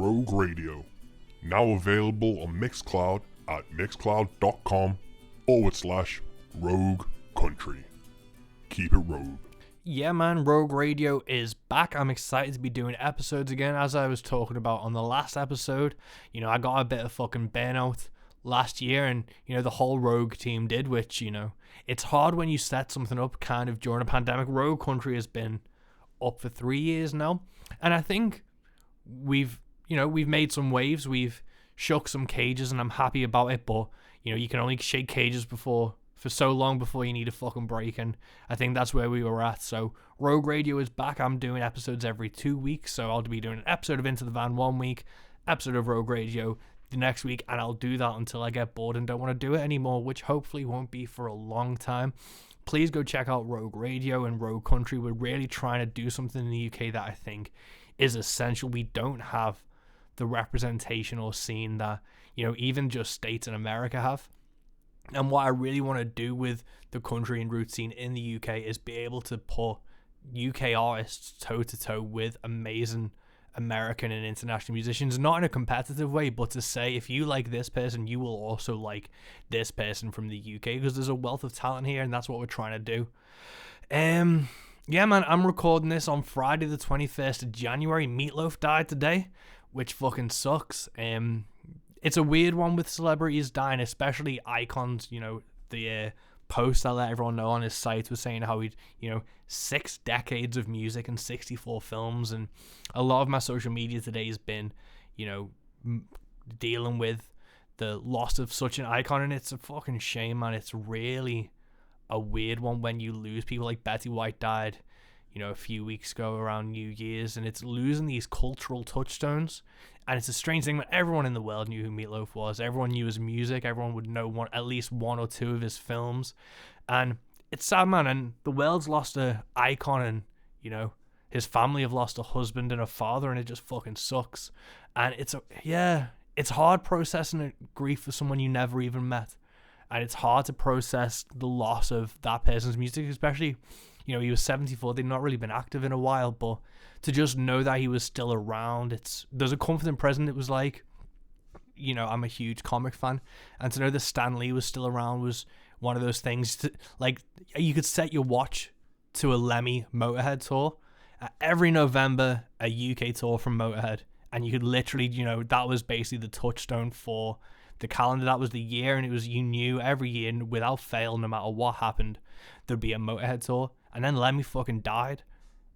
Rogue Radio. Now available on Mixcloud at mixcloud.com/Rogue Country. Keep it rogue. Yeah, man, Rogue Radio is back. I'm excited to be doing episodes again. As I was talking about on the last episode, I got a bit of fucking burnout last year, and, the whole Rogue team did, which, it's hard when you set something up kind of during a pandemic. Rogue Country has been up for 3 years now, and I think we've made some waves. We've shook some cages, and I'm happy about it, but, you can only shake cages for so long before you need a fucking break, and I think that's where we were at. So Rogue Radio is back. I'm doing episodes every 2 weeks, so I'll be doing an episode of Into the Van 1 week, episode of Rogue Radio the next week, and I'll do that until I get bored and don't want to do it anymore, which hopefully won't be for a long time. Please go check out Rogue Radio and Rogue Country. We're really trying to do something in the UK that I think is essential. We don't have the representation or scene that, even just states in America have. And what I really want to do with the country and root scene in the UK is be able to put UK artists toe-to-toe with amazing American and international musicians, not in a competitive way, but to say, if you like this person, you will also like this person from the UK, because there's a wealth of talent here, and that's what we're trying to do. Yeah, man, I'm recording this on Friday the 21st of January. Meatloaf died today, which fucking sucks. It's a weird one with celebrities dying, especially icons. The post I let everyone know on his site was saying how he'd, 6 decades of music and 64 films, and a lot of my social media today has been, dealing with the loss of such an icon, and it's a fucking shame, man. It's really a weird one when you lose people. Like Betty White died, a few weeks ago around New Year's, and it's losing these cultural touchstones. And it's a strange thing when everyone in the world knew who Meatloaf was. Everyone knew his music. Everyone would know at least 1 or 2 of his films. And it's sad, man. And the world's lost an icon, and, his family have lost a husband and a father, and it just fucking sucks. And it's hard processing grief for someone you never even met. And it's hard to process the loss of that person's music, especially, he was 74. They'd not really been active in a while, but to just know that he was still around, there's a comforting present. It was like, I'm a huge comic fan, and to know that Stan Lee was still around was one of those things. Like, you could set your watch to a Lemmy Motorhead tour. Every November, a UK tour from Motorhead, and you could literally, that was basically the touchstone for the calendar. That was the year, and it was, you knew every year, without fail, no matter what happened, there'd be a Motorhead tour. And then Lemmy fucking died,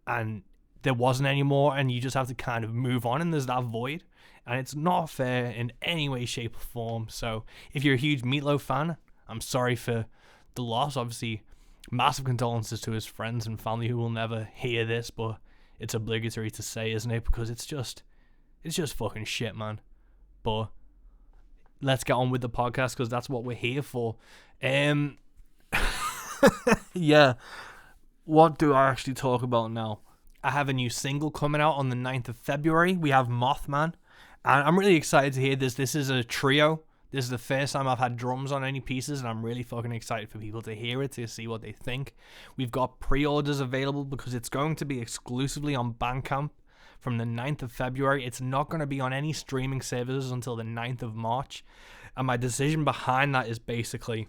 and there wasn't any more, and you just have to kind of move on, and there's that void, and it's not fair in any way, shape, or form. So if you're a huge Meatloaf fan, I'm sorry for the loss. Obviously, massive condolences to his friends and family who will never hear this, but it's obligatory to say, isn't it? Because it's just fucking shit, man. But let's get on with the podcast, because that's what we're here for. Yeah. What do I actually talk about now? I have a new single coming out on the 9th of February. We have Mothman, and I'm really excited to hear this. This is a trio. This is the first time I've had drums on any pieces, and I'm really fucking excited for people to hear it, to see what they think. We've got pre-orders available because it's going to be exclusively on Bandcamp from the 9th of February. It's not going to be on any streaming services until the 9th of March. And my decision behind that is basically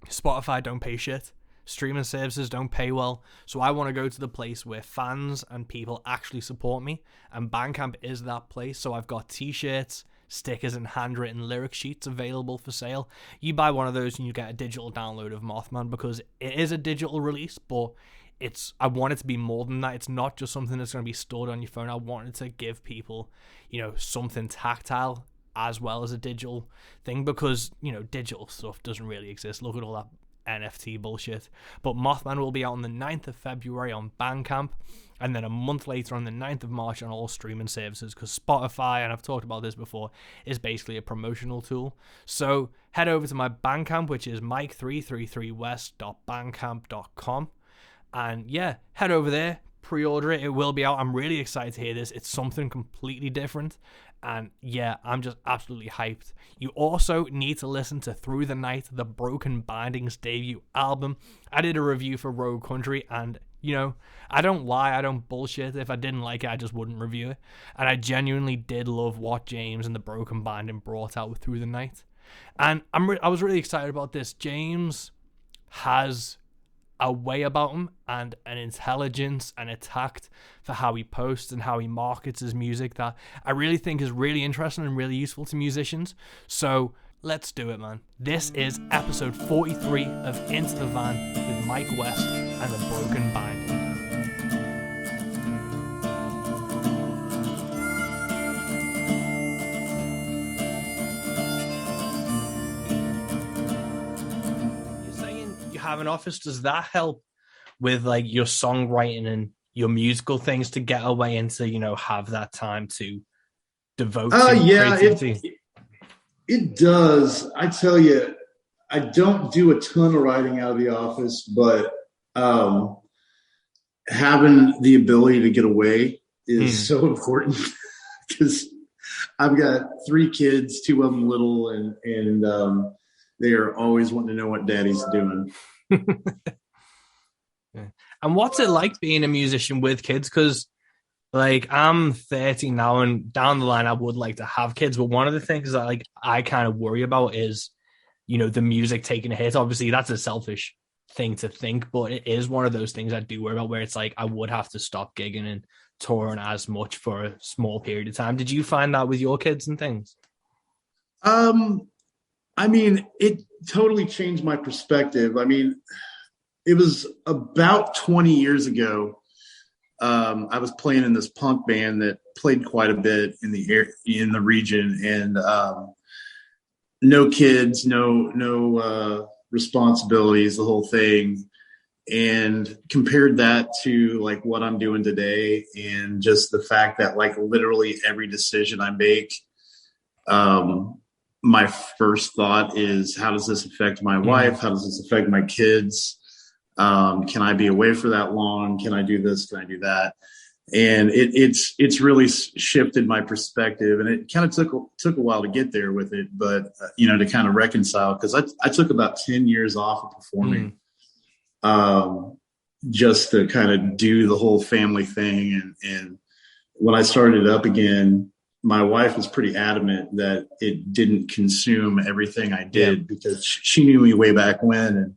Spotify don't pay shit. Streaming services don't pay well, so I want to go to the place where fans and people actually support me, and Bandcamp is that place. So I've got t-shirts, stickers, and handwritten lyric sheets available for sale. You buy one of those and you get a digital download of Mothman, because it is a digital release, but I want it to be more than that. It's not just something that's going to be stored on your phone. I wanted to give people, something tactile as well as a digital thing, because, digital stuff doesn't really exist. Look at all that NFT bullshit. But Mothman will be out on the 9th of February on Bandcamp, and then a month later on the 9th of March on all streaming services, because Spotify, and I've talked about this before, is basically a promotional tool. So head over to my Bandcamp, which is mike333west.bandcamp.com, and yeah, head over there, pre-order it. It will be out. I'm really excited to hear this. It's something completely different, and yeah, I'm just absolutely hyped. You also need to listen to Through the Night, the Broken Bindings debut album. I did a review for Rogue Country, and You know, I don't lie, I don't bullshit. If I didn't like it, I just wouldn't review it. And I genuinely did love what James and the Broken Binding brought out through the night. And I was really excited about this. James has a way about him and an intelligence and a tact for how he posts and how he markets his music that I really think is really interesting and really useful to musicians. So let's do it, man. This is episode 43 of Into the Van with Mike West and the Broken Binding. Have an office, does that help with like your songwriting and your musical things to get away and to, you know, have that time to devote to creativity? It does. I tell you, I don't do a ton of writing out of the office, but having the ability to get away is so important because I've got 3 kids, 2 of them little, and they are always wanting to know what daddy's doing. And what's it like being a musician with kids? Because like I'm 30 now, and down the line I would like to have kids, but one of the things that like I kind of worry about is, you know, the music taking a hit. Obviously that's a selfish thing to think, but it is one of those things I do worry about, where it's like I would have to stop gigging and touring as much for a small period of time. Did you find that with your kids and things? I mean, it totally changed my perspective. I mean, it was about 20 years ago. I was playing in this punk band that played quite a bit in the region, and no kids, no responsibilities, the whole thing. And compared that to like what I'm doing today, and just the fact that like literally every decision I make, my first thought is, how does this affect my wife? How does this affect my kids? Can I be away for that long? Can I do this? Can I do that? And it's really shifted my perspective, and it kind of took a while to get there with it, but you know, to kind of reconcile, because I took about 10 years off of performing, just to kind of do the whole family thing. And when I started up again, my wife was pretty adamant that it didn't consume everything I did, because she knew me way back when,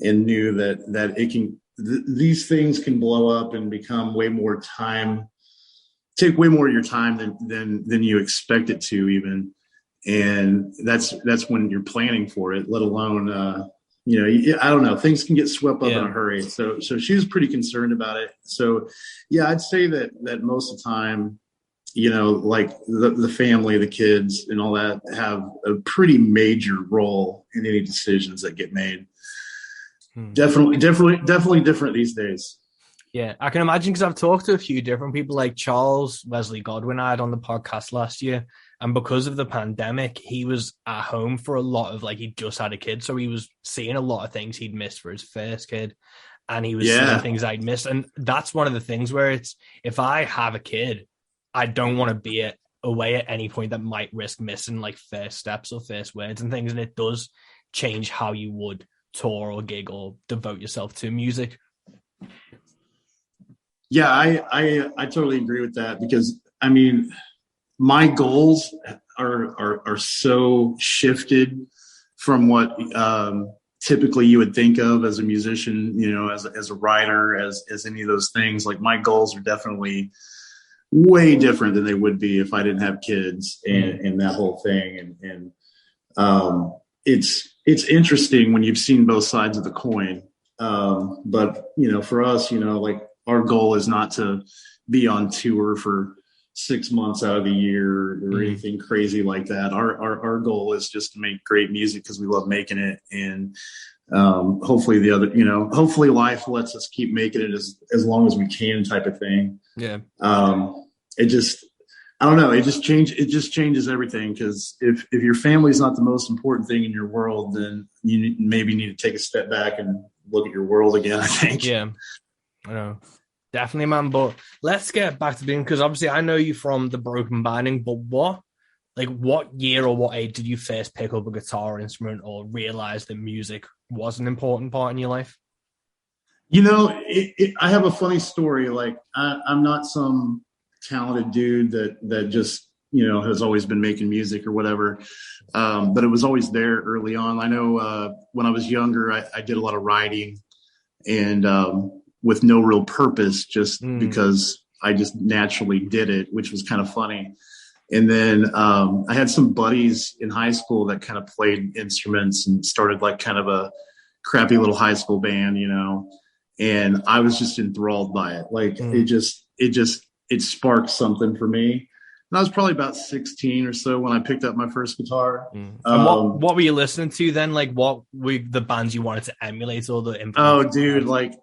and knew that it can, these things can blow up and become way more time, take way more of your time than you expect it to even. And that's when you're planning for it, let alone, you know, I don't know, things can get swept up in a hurry. So she was pretty concerned about it. So yeah, I'd say that most of the time, you know, like the family, the kids and all that have a pretty major role in any decisions that get made. Definitely different these days. Yeah, I can imagine, because I've talked to a few different people, like Charles Wesley Godwin I had on the podcast last year. And because of the pandemic, he was at home for a lot of, like, he just had a kid. So he was seeing a lot of things he'd missed for his first kid. And he was seeing things I'd missed. And that's one of the things where it's, if I have a kid, I don't want to be away at any point that might risk missing like first steps or first words and things. And it does change how you would tour or gig or devote yourself to music. Yeah, I totally agree with that, because I mean, my goals are so shifted from what typically you would think of as a musician, you know, as a writer, as any of those things. Like, my goals are definitely way different than they would be if I didn't have kids and that whole thing. And it's interesting when you've seen both sides of the coin. But, you know, for us, you know, like, our goal is not to be on tour for 6 months out of the year or anything crazy like that. Our goal is just to make great music because we love making it. And hopefully hopefully life lets us keep making it as long as we can, type of thing. Yeah. I don't know. It just changes everything, because if your family is not the most important thing in your world, then you maybe need to take a step back and look at your world again, I think. Yeah, I know. Definitely, man. But let's get back to being, because obviously I know you from the Broken Binding, but what year or what age did you first pick up a guitar instrument or realize that music was an important part in your life? I have a funny story. Like I'm not some talented dude that just has always been making music or whatever, but it was always there early on. I know when I was younger, I did a lot of writing, and with no real purpose, just because I just naturally did it, which was kind of funny. And then I had some buddies in high school that kind of played instruments and started like kind of a crappy little high school band, and I was just enthralled by it. Like it sparked something for me. And I was probably about 16 or so when I picked up my first guitar. And what were you listening to then? Like, what were the bands you wanted to emulate, or the influences? Oh, dude, like,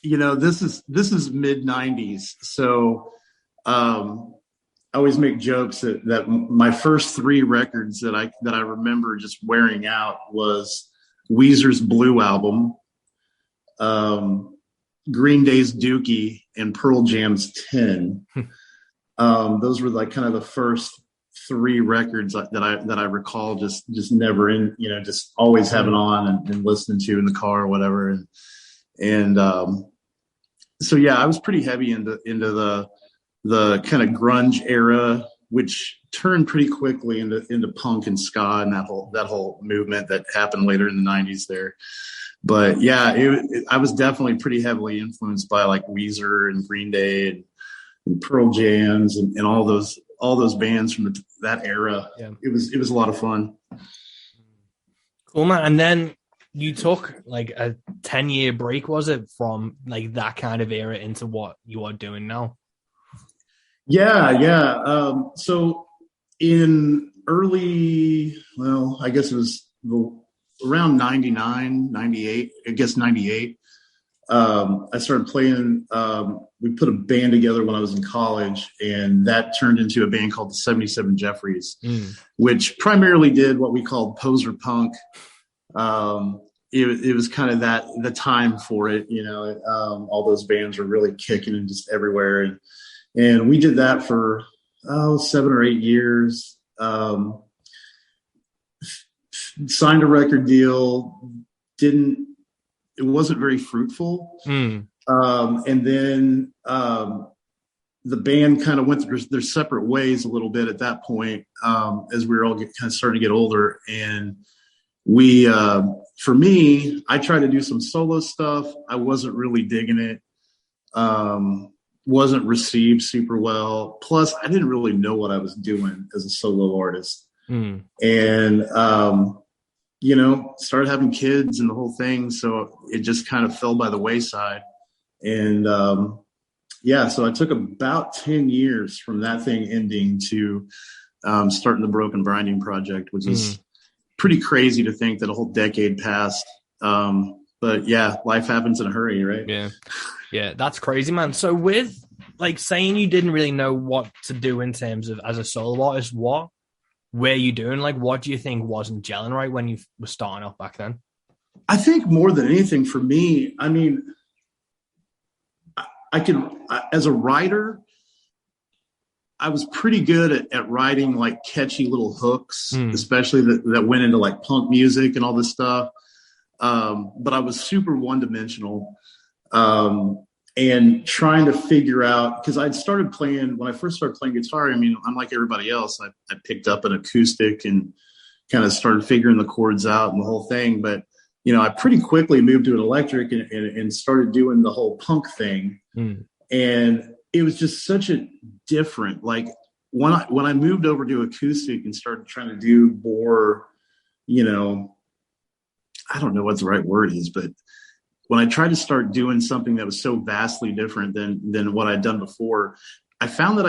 this is mid 90s. So, I always make jokes that my first 3 records that I remember just wearing out was Weezer's Blue album, Green Day's Dookie, and Pearl Jam's 10. Those were like kind of the first 3 records that I recall just never just always having on and listening to in the car or whatever. And so yeah, I was pretty heavy into the kind of grunge era, which turned pretty quickly into punk and ska and that whole movement that happened later in the 90s there. But yeah, I was definitely pretty heavily influenced by like Weezer and Green Day and Pearl Jams and all those bands from that era. Yeah. It was a lot of fun. Cool, man. And then you took like a 10-year break, was it, from like that kind of era into what you are doing now? Yeah. So in I guess it was around 99, 98, I guess 98. I started playing, we put a band together when I was in college, and that turned into a band called the 77 Jeffries, which primarily did what we called poser punk. It was kind of the time for it, all those bands were really kicking and just everywhere. And we did that for 7 or 8 years. Signed a record deal. It wasn't very fruitful. And then the band kind of went their separate ways a little bit at that point, as we were all kind of starting to get older. And we, for me, I tried to do some solo stuff. I wasn't really digging it. Wasn't received super well. Plus, I didn't really know what I was doing as a solo artist. And, started having kids and the whole thing. So it just kind of fell by the wayside. And, so I took about 10 years from that thing ending to starting the Broken Binding project, which is pretty crazy to think that a whole decade passed. But yeah, life happens in a hurry, right? Yeah. Yeah, that's crazy, man. So with like saying you didn't really know what to do in terms of as a solo artist, what were you doing? Like, what do you think wasn't gelling right when you were starting off back then? I think more than anything for me, I mean, as a writer, I was pretty good at writing like catchy little hooks, especially that went into like punk music and all this stuff. But I was super one-dimensional. And trying to figure out, because when I first started playing guitar, I mean, I'm like everybody else. I picked up an acoustic and kind of started figuring the chords out and the whole thing. But, I pretty quickly moved to an electric and started doing the whole punk thing. And it was just such a different, like when I moved over to acoustic and started trying to do more, I don't know what the right word is, but when I tried to start doing something that was so vastly different than what I'd done before, I found that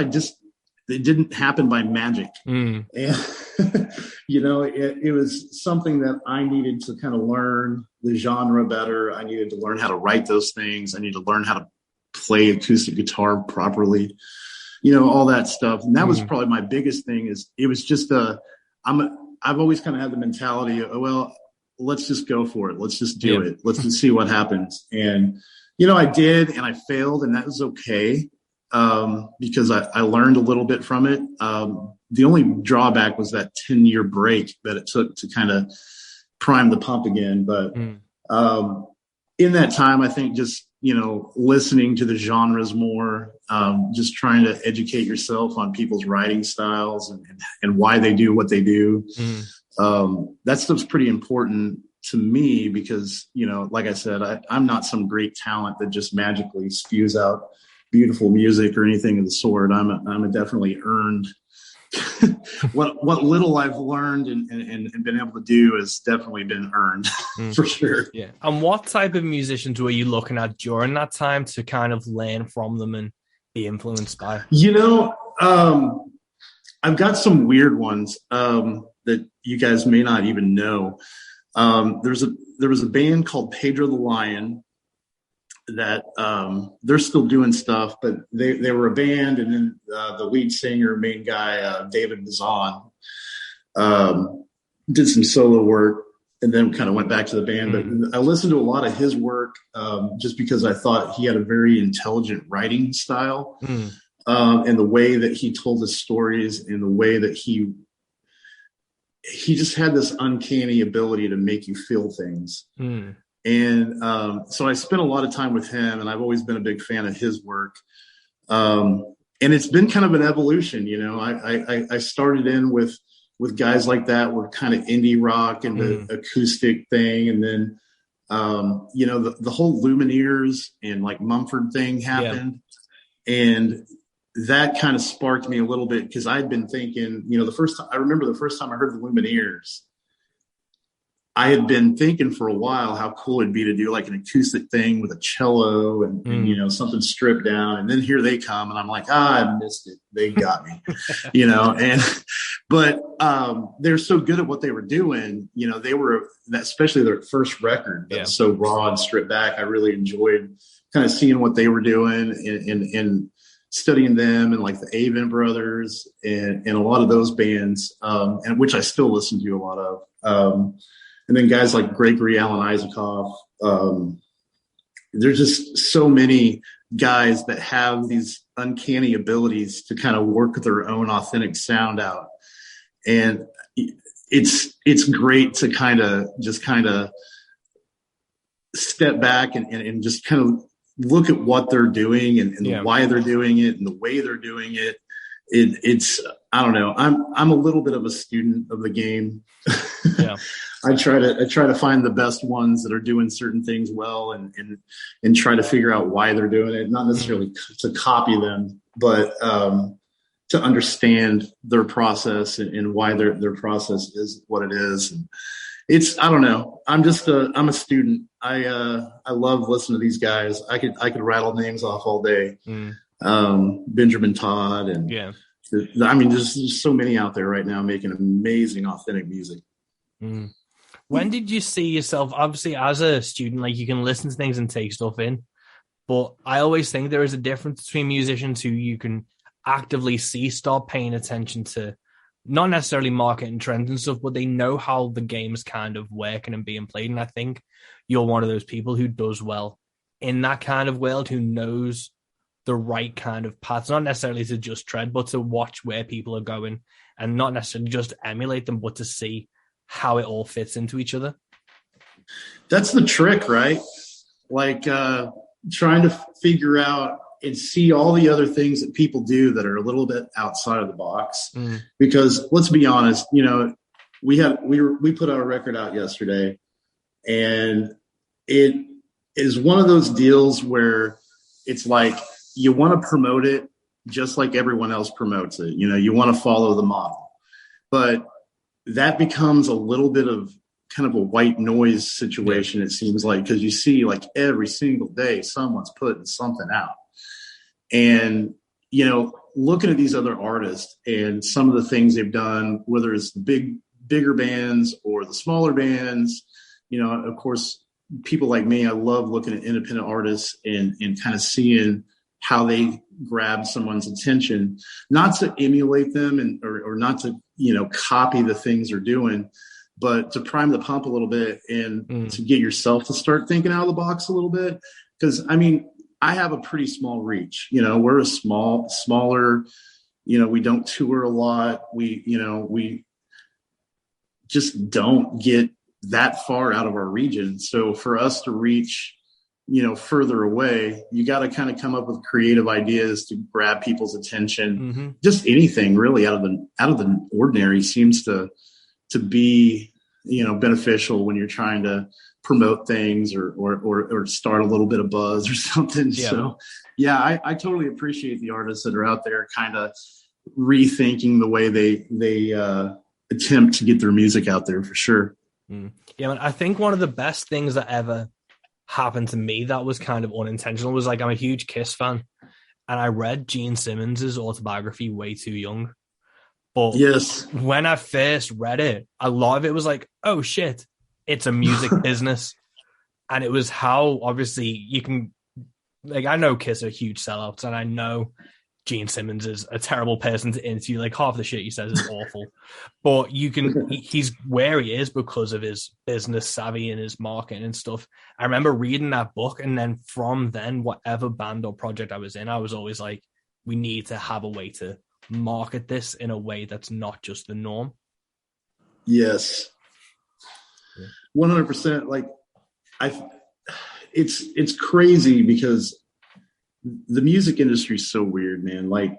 it didn't happen by magic. And, it was something that I needed to kind of learn the genre better. I needed to learn how to write those things. I needed to learn how to play acoustic guitar properly, all that stuff. And that was probably my biggest thing. Is it was just I've always kind of had the mentality of, well, let's just go for it. Let's just do it. Let's just see what happens. And, I did, and I failed, and that was okay. Because I learned a little bit from it. The only drawback was that 10-year break that it took to kind of prime the pump again. But, in that time, I think just, listening to the genres more, just trying to educate yourself on people's writing styles and why they do what they do. That stuff's pretty important to me because, like I said, I'm not some great talent that just magically spews out beautiful music or anything of the sort. I'm a definitely earned. what little I've learned and been able to do has definitely been earned for sure. Yeah. And what type of musicians were you looking at during that time to kind of learn from them and be influenced by? I've got some weird ones that you guys may not even know. There was a band called Pedro the Lion that they're still doing stuff, but they were a band, and then the lead singer, main guy, David Bazan, did some solo work and then kind of went back to the band. But I listened to a lot of his work just because I thought he had a very intelligent writing style, and the way that he told his stories and the way that he just had this uncanny ability to make you feel things. And so I spent a lot of time with him, and I've always been a big fan of his work. And it's been kind of an evolution, I started in with guys like that were kind of indie rock and the acoustic thing. And then, the whole Lumineers and like Mumford thing happened. Yeah. And that kind of sparked me a little bit because I'd been thinking, I remember the first time I heard the Lumineers, I had been thinking for a while how cool it'd be to do like an acoustic thing with a cello and something stripped down. And then here they come, and I'm like, I missed it. They got me, but they're so good at what they were doing. They were, especially their first record that was so raw and stripped back. I really enjoyed kind of seeing what they were doing and studying them, and like the Avon Brothers and a lot of those bands, and which I still listen to a lot of. And then guys like Gregory Alan Isaacoff. There's just so many guys that have these uncanny abilities to kind of work their own authentic sound out. And it's great to kind of step back and just kind of look at what they're doing and why they're doing it and the way they're doing it. It's I don't know. I'm a little bit of a student of the game. Yeah. I try to find the best ones that are doing certain things well and try to figure out why they're doing it. Not necessarily to copy them, but to understand their process and why their process is what it is. And I don't know. I'm a student. I love listening to these guys. I could rattle names off all day. Benjamin Todd and there's so many out there right now making amazing, authentic music. When did you see yourself, obviously as a student, like you can listen to things and take stuff in, but I always think there is a difference between musicians who you can actively start paying attention to, not necessarily market and trends and stuff, but they know how the game's kind of working and being played. And I think you're one of those people who does well in that kind of world, who knows the right kind of paths, not necessarily to just tread, but to watch where people are going and not necessarily just emulate them, but to see how it all fits into each other. That's the trick, right? Like trying to figure out and see all the other things that people do that are a little bit outside of the box. Because let's be honest, we put our record out yesterday, and it is one of those deals where it's like you want to promote it just like everyone else promotes it. You want to follow the model, but that becomes a little bit of kind of a white noise situation, it seems like, because you see like every single day someone's putting something out. And, looking at these other artists and some of the things they've done, whether it's the bigger bands or the smaller bands, of course, people like me, I love looking at independent artists and kind of seeing how they grab someone's attention, not to emulate them or not to, copy the things they're doing, but to prime the pump a little bit and to get yourself to start thinking out of the box a little bit. Because I have a pretty small reach. We're a smaller, we don't tour a lot. We just don't get that far out of our region. So for us to reach further away, you got to kind of come up with creative ideas to grab people's attention. Mm-hmm. Just anything really out of the ordinary seems to be, beneficial when you're trying to promote things or start a little bit of buzz or something. Yeah. So yeah, I totally appreciate the artists that are out there kind of rethinking the way they attempt to get their music out there, for sure. Yeah, man, I think one of the best things that ever happened to me that was kind of unintentional was, like, I'm a huge Kiss fan, and I read Gene Simmons's autobiography way too young. But yes, when I first read it, a lot of it was like, oh shit, it's a music business. And it was how, obviously, you can, like, I know Kiss are huge sellouts, and I know Gene Simmons is a terrible person to interview. Like, half the shit he says is awful. But he's where he is because of his business savvy and his marketing and stuff. I remember reading that book, and then from then, whatever band or project I was in, I was always like, we need to have a way to market this in a way that's not just the norm. Yes. 100%. Like, it's crazy because the music industry is so weird, man. Like,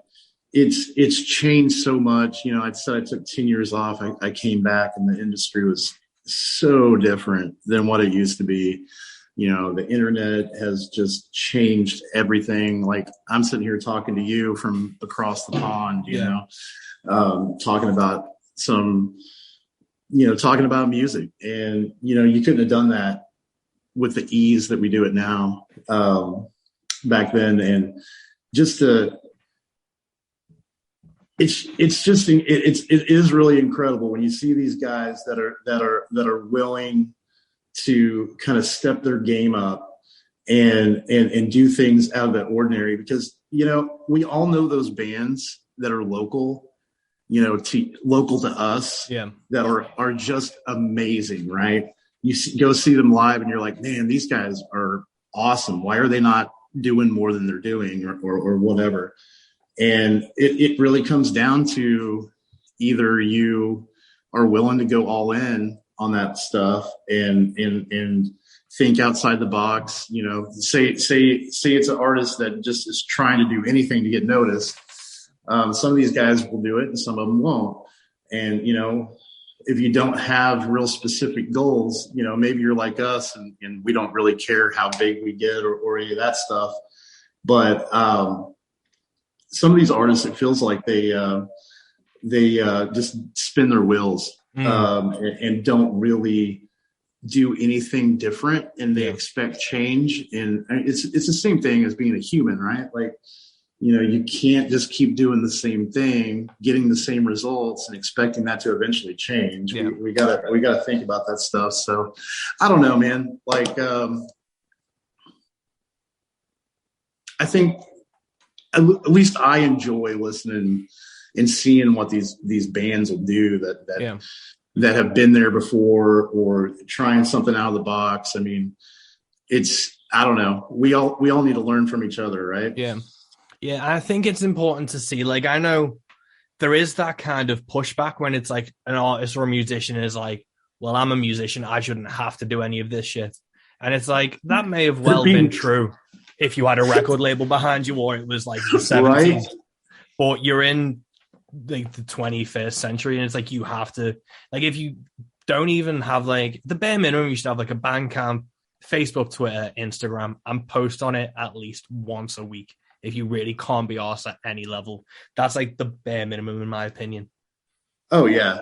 it's changed so much. I said I took 10 years off. I came back, and the industry was so different than what it used to be. The internet has just changed everything. Like, I'm sitting here talking to you from across the pond, talking about talking about music, and, you couldn't have done that with the ease that we do it now, back then. And just it is really incredible when you see these guys that are willing to kind of step their game up and do things out of the ordinary, because we all know those bands that are local to us, that are just amazing, right? You go see them live and you're like, man, these guys are awesome. Why are they not doing more than they're doing, or whatever? And it really comes down to either you are willing to go all in on that stuff and think outside the box. Say it's an artist that just is trying to do anything to get noticed. Some of these guys will do it and some of them won't. And, if you don't have real specific goals, maybe you're like us and we don't really care how big we get or any of that stuff. But some of these artists, it feels like they just spin their wheels and don't really do anything different, and they expect change. And it's the same thing as being a human, right? Like, you can't just keep doing the same thing, getting the same results, and expecting that to eventually change. Yeah. We gotta think about that stuff. So I don't know, man. Like, I think at least I enjoy listening and seeing what these bands will do that have been there before, or trying something out of the box. I mean, I don't know. We all need to learn from each other, right? Yeah. Yeah, I think it's important to see, like, I know there is that kind of pushback when it's like an artist or a musician is like, well, I'm a musician, I shouldn't have to do any of this shit. And it's like, that may have well been true if you had a record label behind you, or it was like the 70s. Right? But you're in the 21st century, and it's like, you have to, like, if you don't even have, like, the bare minimum, you should have like a Bandcamp, Facebook, Twitter, Instagram, and post on it at least once a week. If you really can't be arsed at any level, that's like the bare minimum, in my opinion. Oh yeah.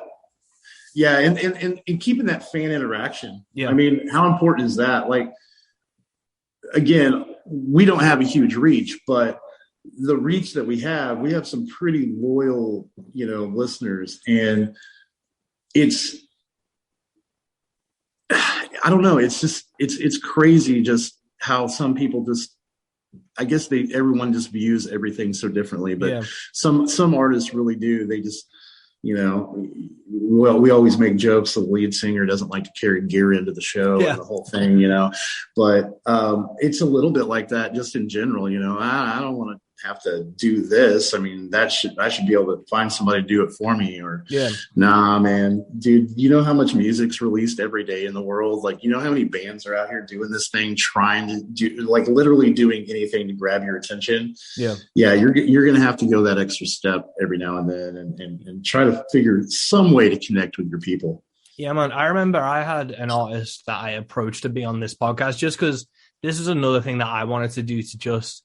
Yeah. And keeping that fan interaction. Yeah. I mean, how important is that? Like, again, we don't have a huge reach, but the reach that we have some pretty loyal, listeners. And I don't know. It's just, it's crazy just how some people just, I guess everyone just views everything so differently, but some artists really do. They just, well, we always make jokes. The lead singer doesn't like to carry gear into the show and the whole thing, but it's a little bit like that just in general. I don't want to have to do this. I mean, I should be able to find somebody to do it for me. Or Yeah. Nah, man, dude, you know how much music's released every day in the world? Like, you know how many bands are out here doing this thing, trying to do, like, literally doing anything to grab your attention. Yeah. You're going to have to go that extra step every now and then and try to figure some way to connect with your people. Yeah, man. I remember I had an artist that I approached to be on this podcast just because this is another thing that I wanted to do, to just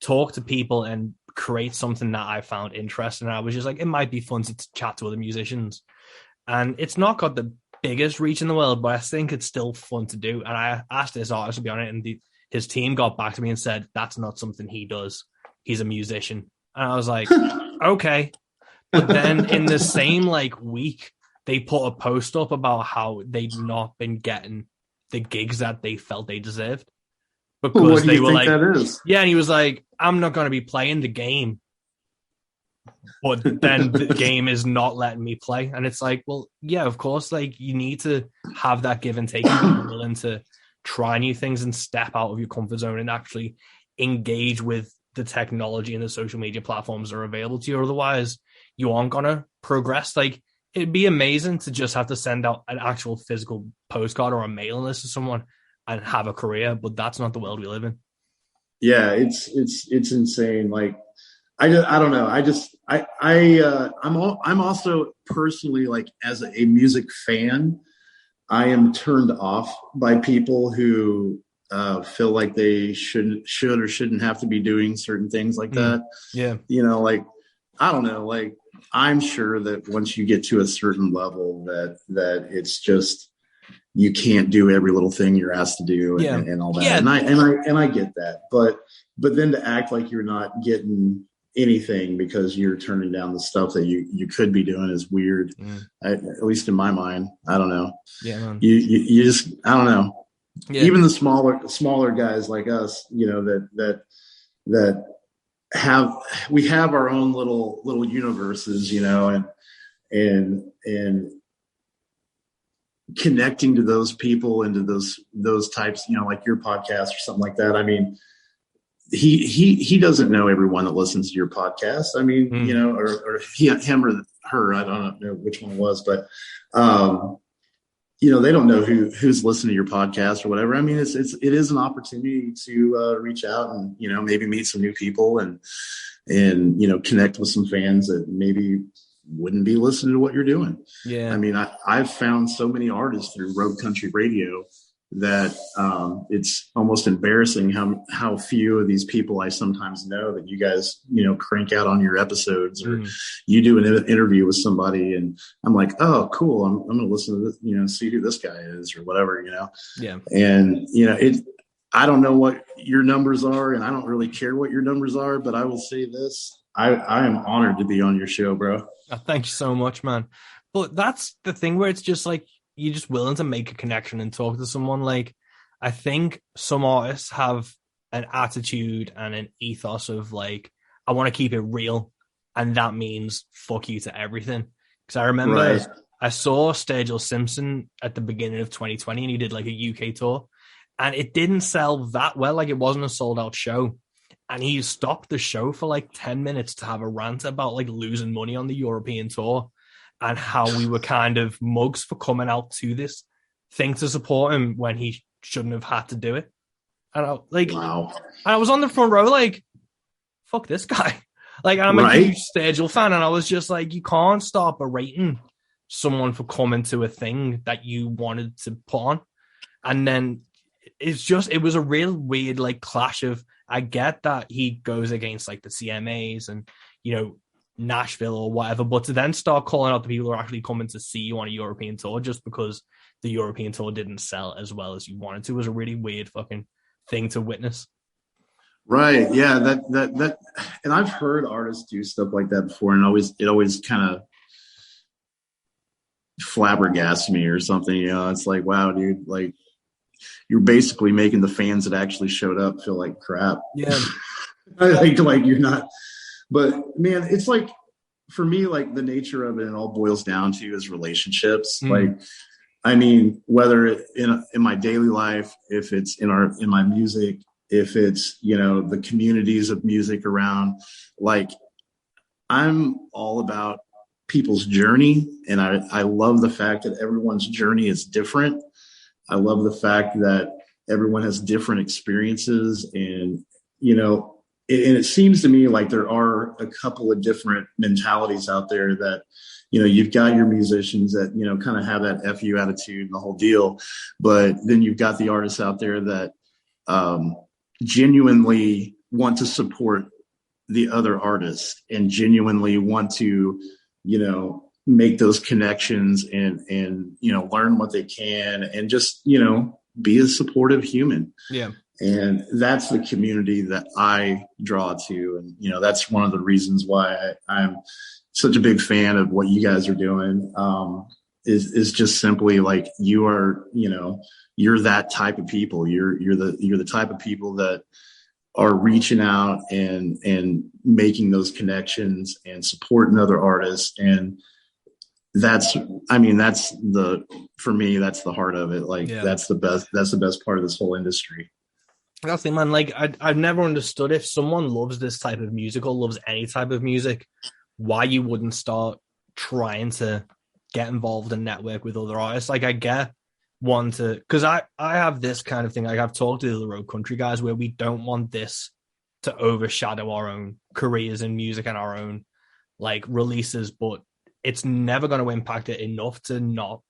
talk to people and create something that I found interesting. And I was just like, it might be fun to chat to other musicians. And it's not got the biggest reach in the world, but I think it's still fun to do. And I asked this artist to be on it, and his team got back to me and said, that's not something he does. He's a musician. And I was like, okay. But then in the same like week, they put a post up about how they'd not been getting the gigs that they felt they deserved. Because they were like, yeah, and he was like, I'm not going to be playing the game. But then the game is not letting me play. And it's like, well, yeah, of course, like you need to have that give and take and be willing to try new things and step out of your comfort zone and actually engage with the technology and the social media platforms that are available to you. Otherwise, you aren't going to progress. Like, it'd be amazing to just have to send out an actual physical postcard or a mailing list to someone and have a career, but that's not the world we live in. Yeah, it's insane. Like, I don't know. I'm also personally, like, as a music fan, I am turned off by people who feel like they should or shouldn't have to be doing certain things like that. Yeah. You know, like, I don't know, like, I'm sure that once you get to a certain level that it's just, you can't do every little thing you're asked to do and all that. Yeah. And I get that, but then to act like you're not getting anything because you're turning down the stuff that you could be doing is weird. At least in my mind. I don't know. Yeah, man. You just, I don't know. Yeah. Even the smaller guys like us, you know, that we have our own little universes, you know, and connecting to those people and to those types, you know, like your podcast or something like that. I mean, he doesn't know everyone that listens to your podcast. I mean, you know, or him or her, I don't know which one it was, but, you know, they don't know who's listening to your podcast or whatever. I mean, it is an opportunity to reach out and, you know, maybe meet some new people and, you know, connect with some fans that maybe wouldn't be listening to what you're doing. Yeah. I mean, I've found so many artists through Road Country Radio that it's almost embarrassing how few of these people I sometimes know that you guys, you know, crank out on your episodes, or you do an interview with somebody and I'm like, oh, cool. I'm going to listen to this, you know, see who this guy is or whatever, you know? Yeah. And, you know, I don't know what your numbers are and I don't really care what your numbers are, but I will say this. I am honored to be on your show, bro. Oh, thank you so much, man. But that's the thing where it's just like, you're just willing to make a connection and talk to someone. Like, I think some artists have an attitude and an ethos of like, I want to keep it real. And that means fuck you to everything. Because I remember I saw Sturgill Simpson at the beginning of 2020 and he did like a UK tour and it didn't sell that well. Like, it wasn't a sold out show. And he stopped the show for like 10 minutes to have a rant about like losing money on the European tour and how we were kind of mugs for coming out to this thing to support him when he shouldn't have had to do it. And I was on the front row like, fuck this guy. Like, I'm a huge Sturgill fan, and I was just like, you can't start berating someone for coming to a thing that you wanted to put on. And then it was a real weird like clash of, I get that he goes against like the CMAs and, you know, Nashville or whatever, but to then start calling out the people who are actually coming to see you on a European tour just because the European tour didn't sell as well as you wanted to was a really weird fucking thing to witness. Right. Yeah. That, and I've heard artists do stuff like that before, and it always kind of flabbergasts me or something. You know, it's like, wow, dude, like, you're basically making the fans that actually showed up feel like crap. Yeah. like you're not, but man, it's like, for me, like, the nature of it all boils down to is relationships. Like, I mean, whether in my daily life, if it's in my music, if it's, the communities of music around. Like, I'm all about people's journey, and I love the fact that everyone's journey is different. I love the fact that everyone has different experiences, and it seems to me like there are a couple of different mentalities out there that, you've got your musicians that, kind of have that FU attitude and the whole deal. But then you've got the artists out there that genuinely want to support the other artists and genuinely want to, make those connections and learn what they can and just, be a supportive human. Yeah. And that's the community that I draw to. And, that's one of the reasons why I'm such a big fan of what you guys are doing, is just simply like, you are, you're that type of people. You're the type of people that are reaching out and making those connections and supporting other artists. And for me, that's the heart of it. Like, that's the best part of this whole industry. That's the thing, man. Like, I've never understood, if someone loves this type of music or loves any type of music, why you wouldn't start trying to get involved and network with other artists. Like, I get because I have this kind of thing. Like, I've talked to the road country guys where we don't want this to overshadow our own careers in music and our own like releases, but it's never going to impact it enough to not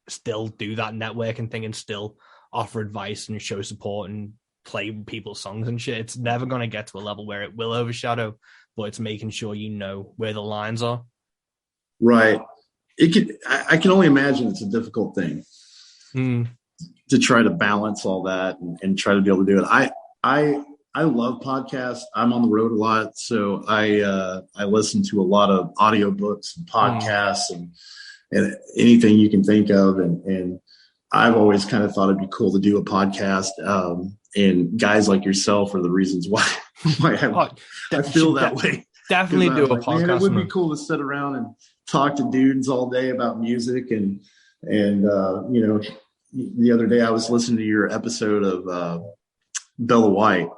still do that networking thing and still offer advice and show support and play people's songs and shit. It's never going to get to a level where it will overshadow, but it's making sure where the lines are. Right. I can only imagine it's a difficult thing to try to balance all that and try to be able to do it. I love podcasts. I'm on the road a lot, so I listen to a lot of audiobooks and podcasts and anything you can think of. And I've always kind of thought it'd be cool to do a podcast. And guys like yourself are the reasons why I feel that way. Definitely do a podcast. Man, it would be cool to sit around and talk to dudes all day about music. And the other day I was listening to your episode of Bella White.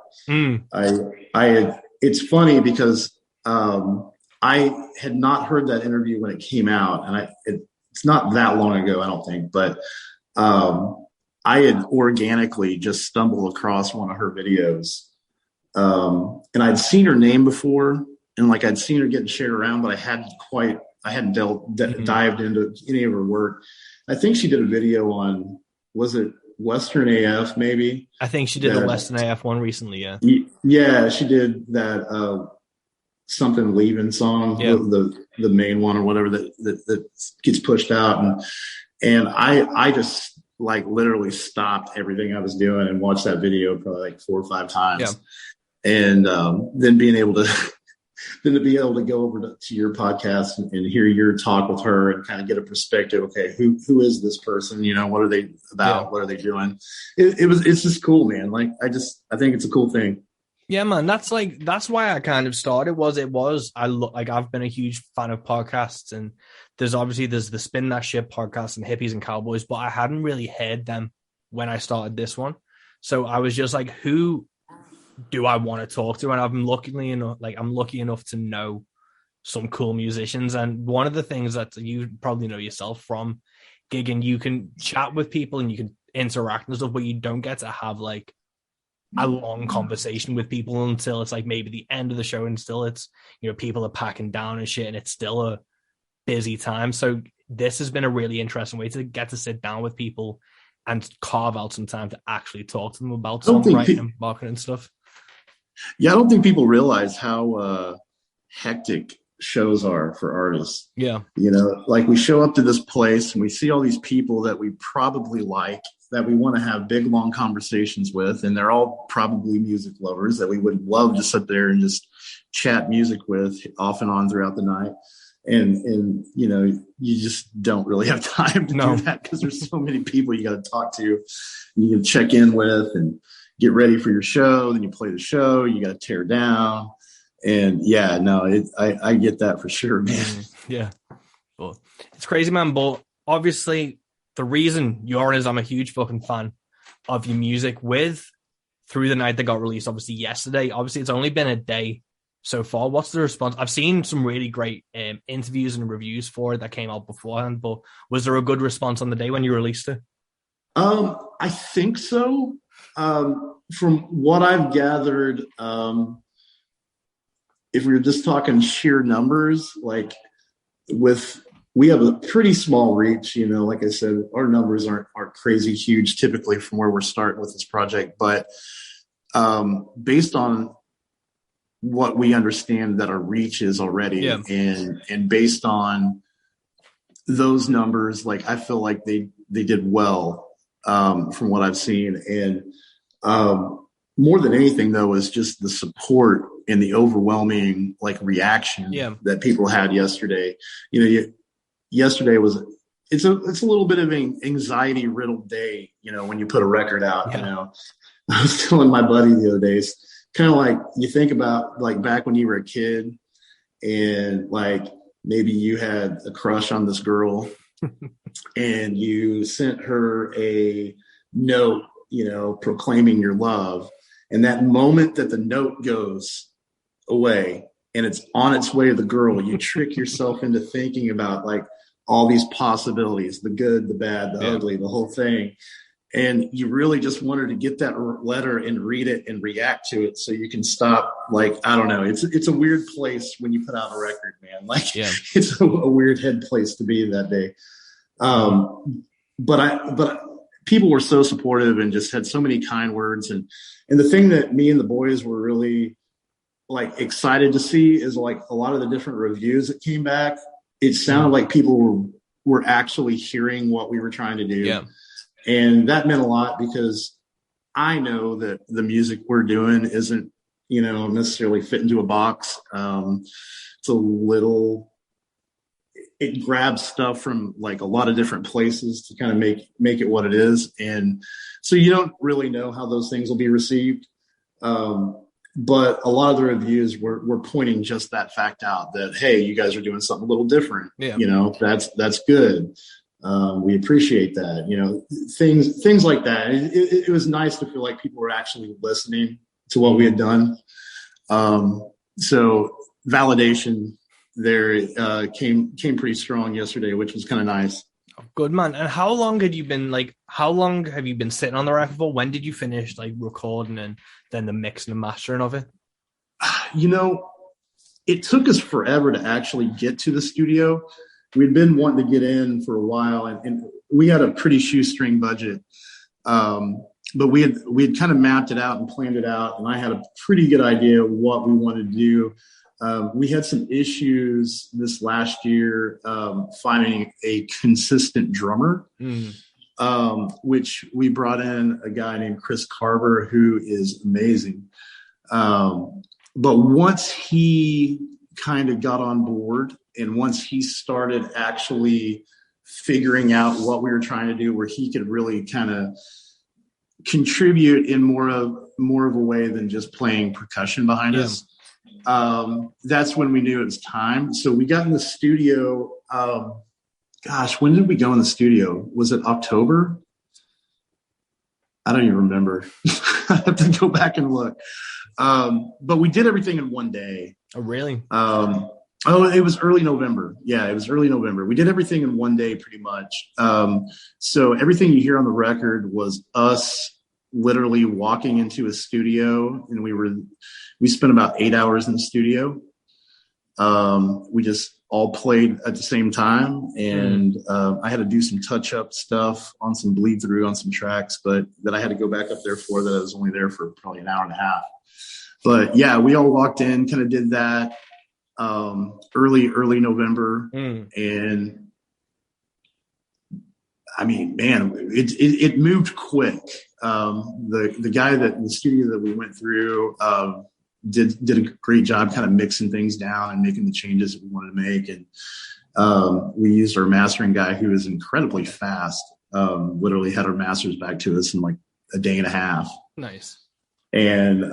It's funny because I had not heard that interview when it came out, and it's not that long ago, I don't think, but I had organically just stumbled across one of her videos, and I'd seen her name before, and like I'd seen her getting shared around, but I hadn't dived into any of her work. I think she did a video on, was it Western AF maybe? I think she did the Western AF one recently, yeah. Yeah, she did that something leaving song, the main one or whatever that gets pushed out. And I just like literally stopped everything I was doing and watched that video probably like 4 or 5 times. Yeah. And then being able to to be able to go over to your podcast and hear your talk with her and kind of get a perspective. Okay, who is this person? What are they about? Yeah. What are they doing? It's just cool, man. Like, I think it's a cool thing. Yeah, man. That's why I kind of started. I've been a huge fan of podcasts, and there's the Spin That Shit podcast and Hippies and Cowboys, but I hadn't really heard them when I started this one. So I was just like, who do I want to talk to? And I'm lucky enough to know some cool musicians. And one of the things that you probably know yourself from gigging, you can chat with people and you can interact and stuff, but you don't get to have like a long conversation with people until it's like maybe the end of the show, and still it's, people are packing down and shit, and it's still a busy time. So this has been a really interesting way to get to sit down with people and carve out some time to actually talk to them about songwriting and marketing and stuff. Yeah, I don't think people realize how hectic shows are for artists. Yeah. Like, we show up to this place and we see all these people that we probably like, that we want to have big, long conversations with, and they're all probably music lovers that we would love to sit there and just chat music with off and on throughout the night. And you just don't really have time to do that because there's so many people you got to talk to, and you can check in with and get ready for your show. Then you play the show, you got to tear down. And I get that for sure, man. Yeah. Well, it's crazy, man. But obviously the reason you're is I'm a huge fucking fan of your music. With through the night that got released, obviously yesterday. Obviously, it's only been a day so far. What's the response? I've seen some really great interviews and reviews for it that came out beforehand, but was there a good response on the day when you released it? I think so. From what I've gathered, if we were just talking sheer numbers, like we have a pretty small reach, like I said, our numbers aren't crazy huge typically from where we're starting with this project, but based on what we understand that our reach is already, and based on those numbers, like I feel like they did well from what I've seen. And more than anything, though, is just the support and the overwhelming reaction that people had yesterday. Yesterday it's a little bit of an anxiety riddled day, when you put a record out. I was telling my buddy the other day, it's kind of like you think about back when you were a kid and maybe you had a crush on this girl and you sent her a note, proclaiming your love. And that moment that the note goes away and it's on its way to the girl, you trick yourself into thinking about all these possibilities, the good, the bad, the ugly, the whole thing. And you really just want her to get that letter and read it and react to it so you can stop. I don't know. It's a weird place when you put out a record, man. It's a weird head place to be that day. But people were so supportive and just had so many kind words. And the thing that me and the boys were really excited to see is a lot of the different reviews that came back. It sounded like people were actually hearing what we were trying to do. Yeah. And that meant a lot because I know that the music we're doing isn't, necessarily fit into a box. It's it grabs stuff from a lot of different places to kind of make it what it is. And so you don't really know how those things will be received. But a lot of the reviews were pointing just that fact out that, hey, you guys are doing something a little different. Yeah. That's good. We appreciate that, things like that. It was nice to feel like people were actually listening to what we had done. So validation there came pretty strong yesterday, which was kind of nice. Good, man. And how long have you been sitting on the record for? When did you finish recording and then the mixing and mastering of it? It took us forever to actually get to the studio. We'd been wanting to get in for a while and we had a pretty shoestring budget. But we had kind of mapped it out and planned it out. And I had a pretty good idea of what we wanted to do. We had some issues this last year finding a consistent drummer, which we brought in a guy named Chris Carver, who is amazing. But once he kind of got on board and once he started actually figuring out what we were trying to do, where he could really kind of contribute in more of a way than just playing percussion behind us. That's when we knew it was time. So we got in the studio. When did we go in the studio? Was it October? I don't even remember. I have to go back and look. But we did everything in one day. Oh, really? It was early November. Yeah, it was early November. We did everything in one day pretty much. So everything you hear on the record was us literally walking into a studio, and we spent about 8 hours in the studio. We just all played at the same time, and I had to do some touch-up stuff on some bleed through on some tracks, but that I had to go back up there for, that I was only there for probably an hour and a half. But yeah, we all walked in, kind of did that early November, and I mean, man, it moved quick. The guy the studio that we went through did a great job kind of mixing things down and making the changes that we wanted to make. And we used our mastering guy, who is incredibly fast, literally had our masters back to us in a day and a half. Nice. And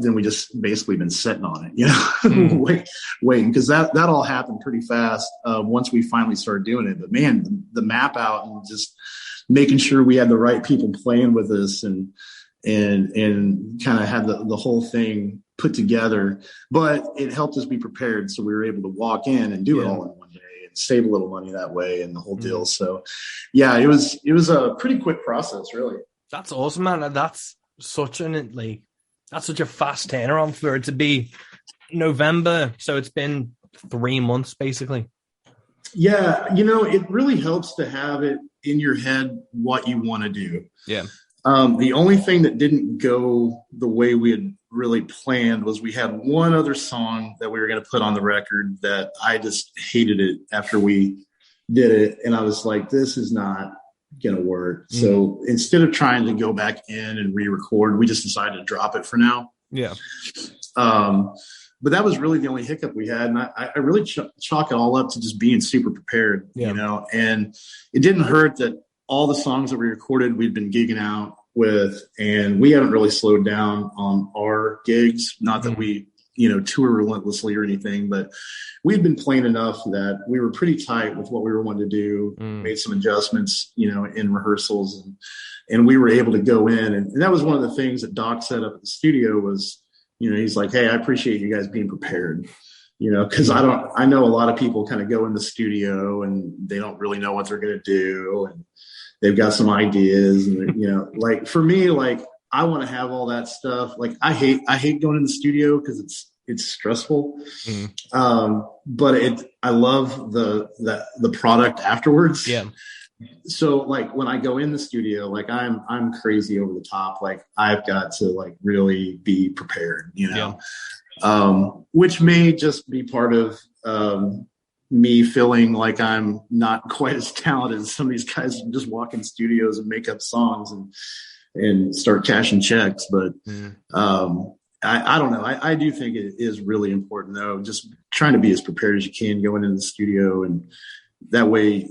then we just basically been sitting on it, waiting, because that all happened pretty fast once we finally started doing it. But man, the map out and just making sure we had the right people playing with us and and kind of had the whole thing put together. But it helped us be prepared, so we were able to walk in and do it all in one day and save a little money that way and the whole deal. So yeah, it was a pretty quick process, really. That's awesome, man. That's such a fast turnaround for it to be November. So it's been 3 months basically. Yeah, it really helps to have it in your head what you want to do. Yeah. The only thing that didn't go the way we had really planned was we had one other song that we were going to put on the record that I just hated it after we did it. And I was like, this is not going to work. Mm-hmm. So instead of trying to go back in and re-record, we just decided to drop it for now. Yeah. But that was really the only hiccup we had. And I really chalk it all up to just being super prepared, and it didn't hurt that all the songs that we recorded, we'd been gigging out with, and we haven't really slowed down on our gigs. Not that we, tour relentlessly or anything, but we've been playing enough that we were pretty tight with what we were wanting to do, made some adjustments, in rehearsals, and we were able to go in. And that was one of the things that Doc said up at the studio was, he's like, hey, I appreciate you guys being prepared, because I know a lot of people kind of go in the studio and they don't really know what they're going to do. And they've got some ideas and, like for me, like I want to have all that stuff. Like I hate going in the studio because it's stressful. But I love the product afterwards. Yeah. So like when I go in the studio, like I'm crazy over the top. Like I've got to like really be prepared, which may just be part of me feeling like I'm not quite as talented as some of these guys who just walk in studios and make up songs and start cashing checks. But I don't know. I do think it is really important though, just trying to be as prepared as you can going into the studio, and that way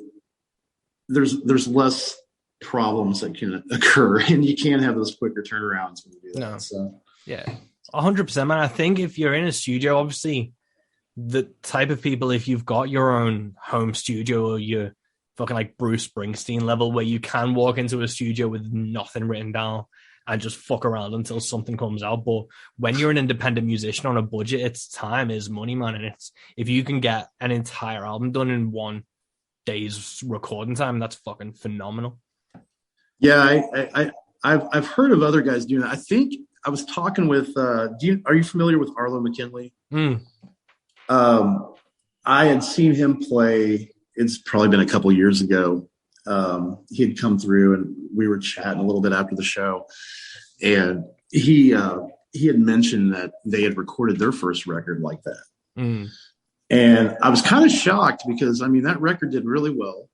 there's less problems that can occur, and you can have those quicker turnarounds when you do that. So yeah, 100%, man. I think if you're in a studio, obviously the type of people, if you've got your own home studio or you're fucking like Bruce Springsteen level where you can walk into a studio with nothing written down and just fuck around until something comes out. But when you're an independent musician on a budget, it's time is money, man. And it's, if you can get an entire album done in 1 day's recording time, that's fucking phenomenal. Yeah, I've heard of other guys doing that. I think I was talking with are you familiar with Arlo McKinley? I had seen him play, it's probably been a couple years ago. He had come through and we were chatting a little bit after the show, and he had mentioned that they had recorded their first record like that. And I was kind of shocked because, I mean, that record did really well.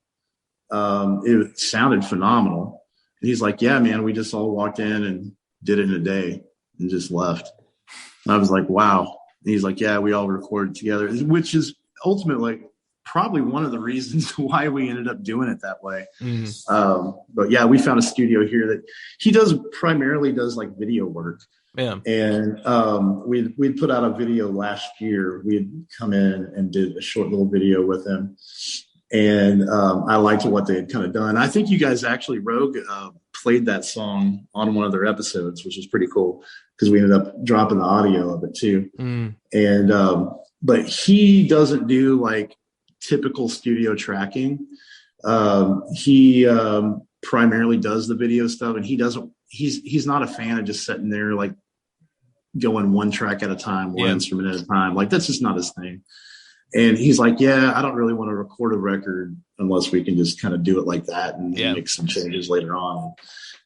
It sounded phenomenal. And he's like, yeah, man, we just all walked in and did it in a day and just left. And I was like, wow. And he's like, yeah, we all recorded together, which is ultimately probably one of the reasons why we ended up doing it that way. But yeah, we found a studio here that he primarily does like video work. Yeah. And we'd put out a video last year. We had come in and did a short little video with him. And I liked what they had kind of done. I think you guys actually, Rogue, played that song on one of their episodes, which was pretty cool because we ended up dropping the audio of it too. And but he doesn't do like typical studio tracking. He primarily does the video stuff, and he's not a fan of just sitting there like going one track at a time, one instrument at a time. Like that's just not his thing. And he's like, yeah, I don't really want to record a record unless we can just kind of do it like that and make some changes later on.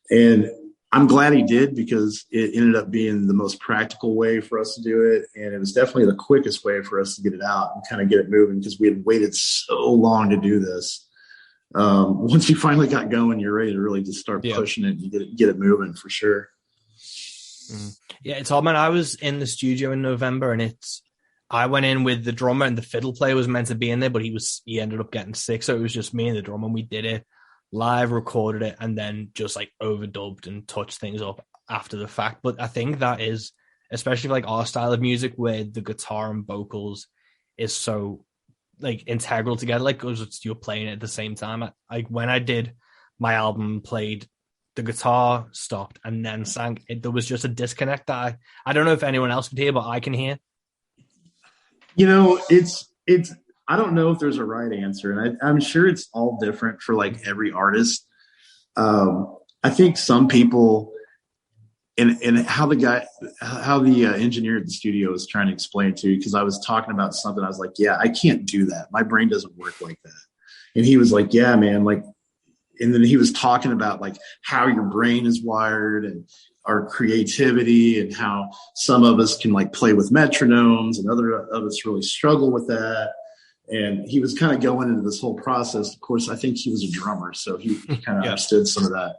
And I'm glad he did, because it ended up being the most practical way for us to do it. And it was definitely the quickest way for us to get it out and kind of get it moving, because we had waited so long to do this. Once you finally got going, you're ready to really just start pushing it and get it moving for sure. Yeah, it's all, man. I was in the studio in November, and I went in with the drummer, and the fiddle player was meant to be in there, but he ended up getting sick. So it was just me and the drummer, and we did it live, recorded it, and then just like overdubbed and touched things up after the fact. But I think that is, especially like our style of music where the guitar and vocals is so like integral together, like because you're playing it at the same time. Like when I did my album, played the guitar stopped and then sang, there was just a disconnect that I don't know if anyone else could hear, but I can hear. It's I don't know if there's a right answer, and I'm sure it's all different for like every artist. I think some people, and how the engineer at the studio was trying to explain to, because I was talking about something, I was like, yeah, I can't do that. My brain doesn't work like that. And he was like, yeah, man, like, and then he was talking about like how your brain is wired and our creativity, and how some of us can like play with metronomes and other of us really struggle with that. And he was kind of going into this whole process. Of course, I think he was a drummer, so he kind of understood some of that.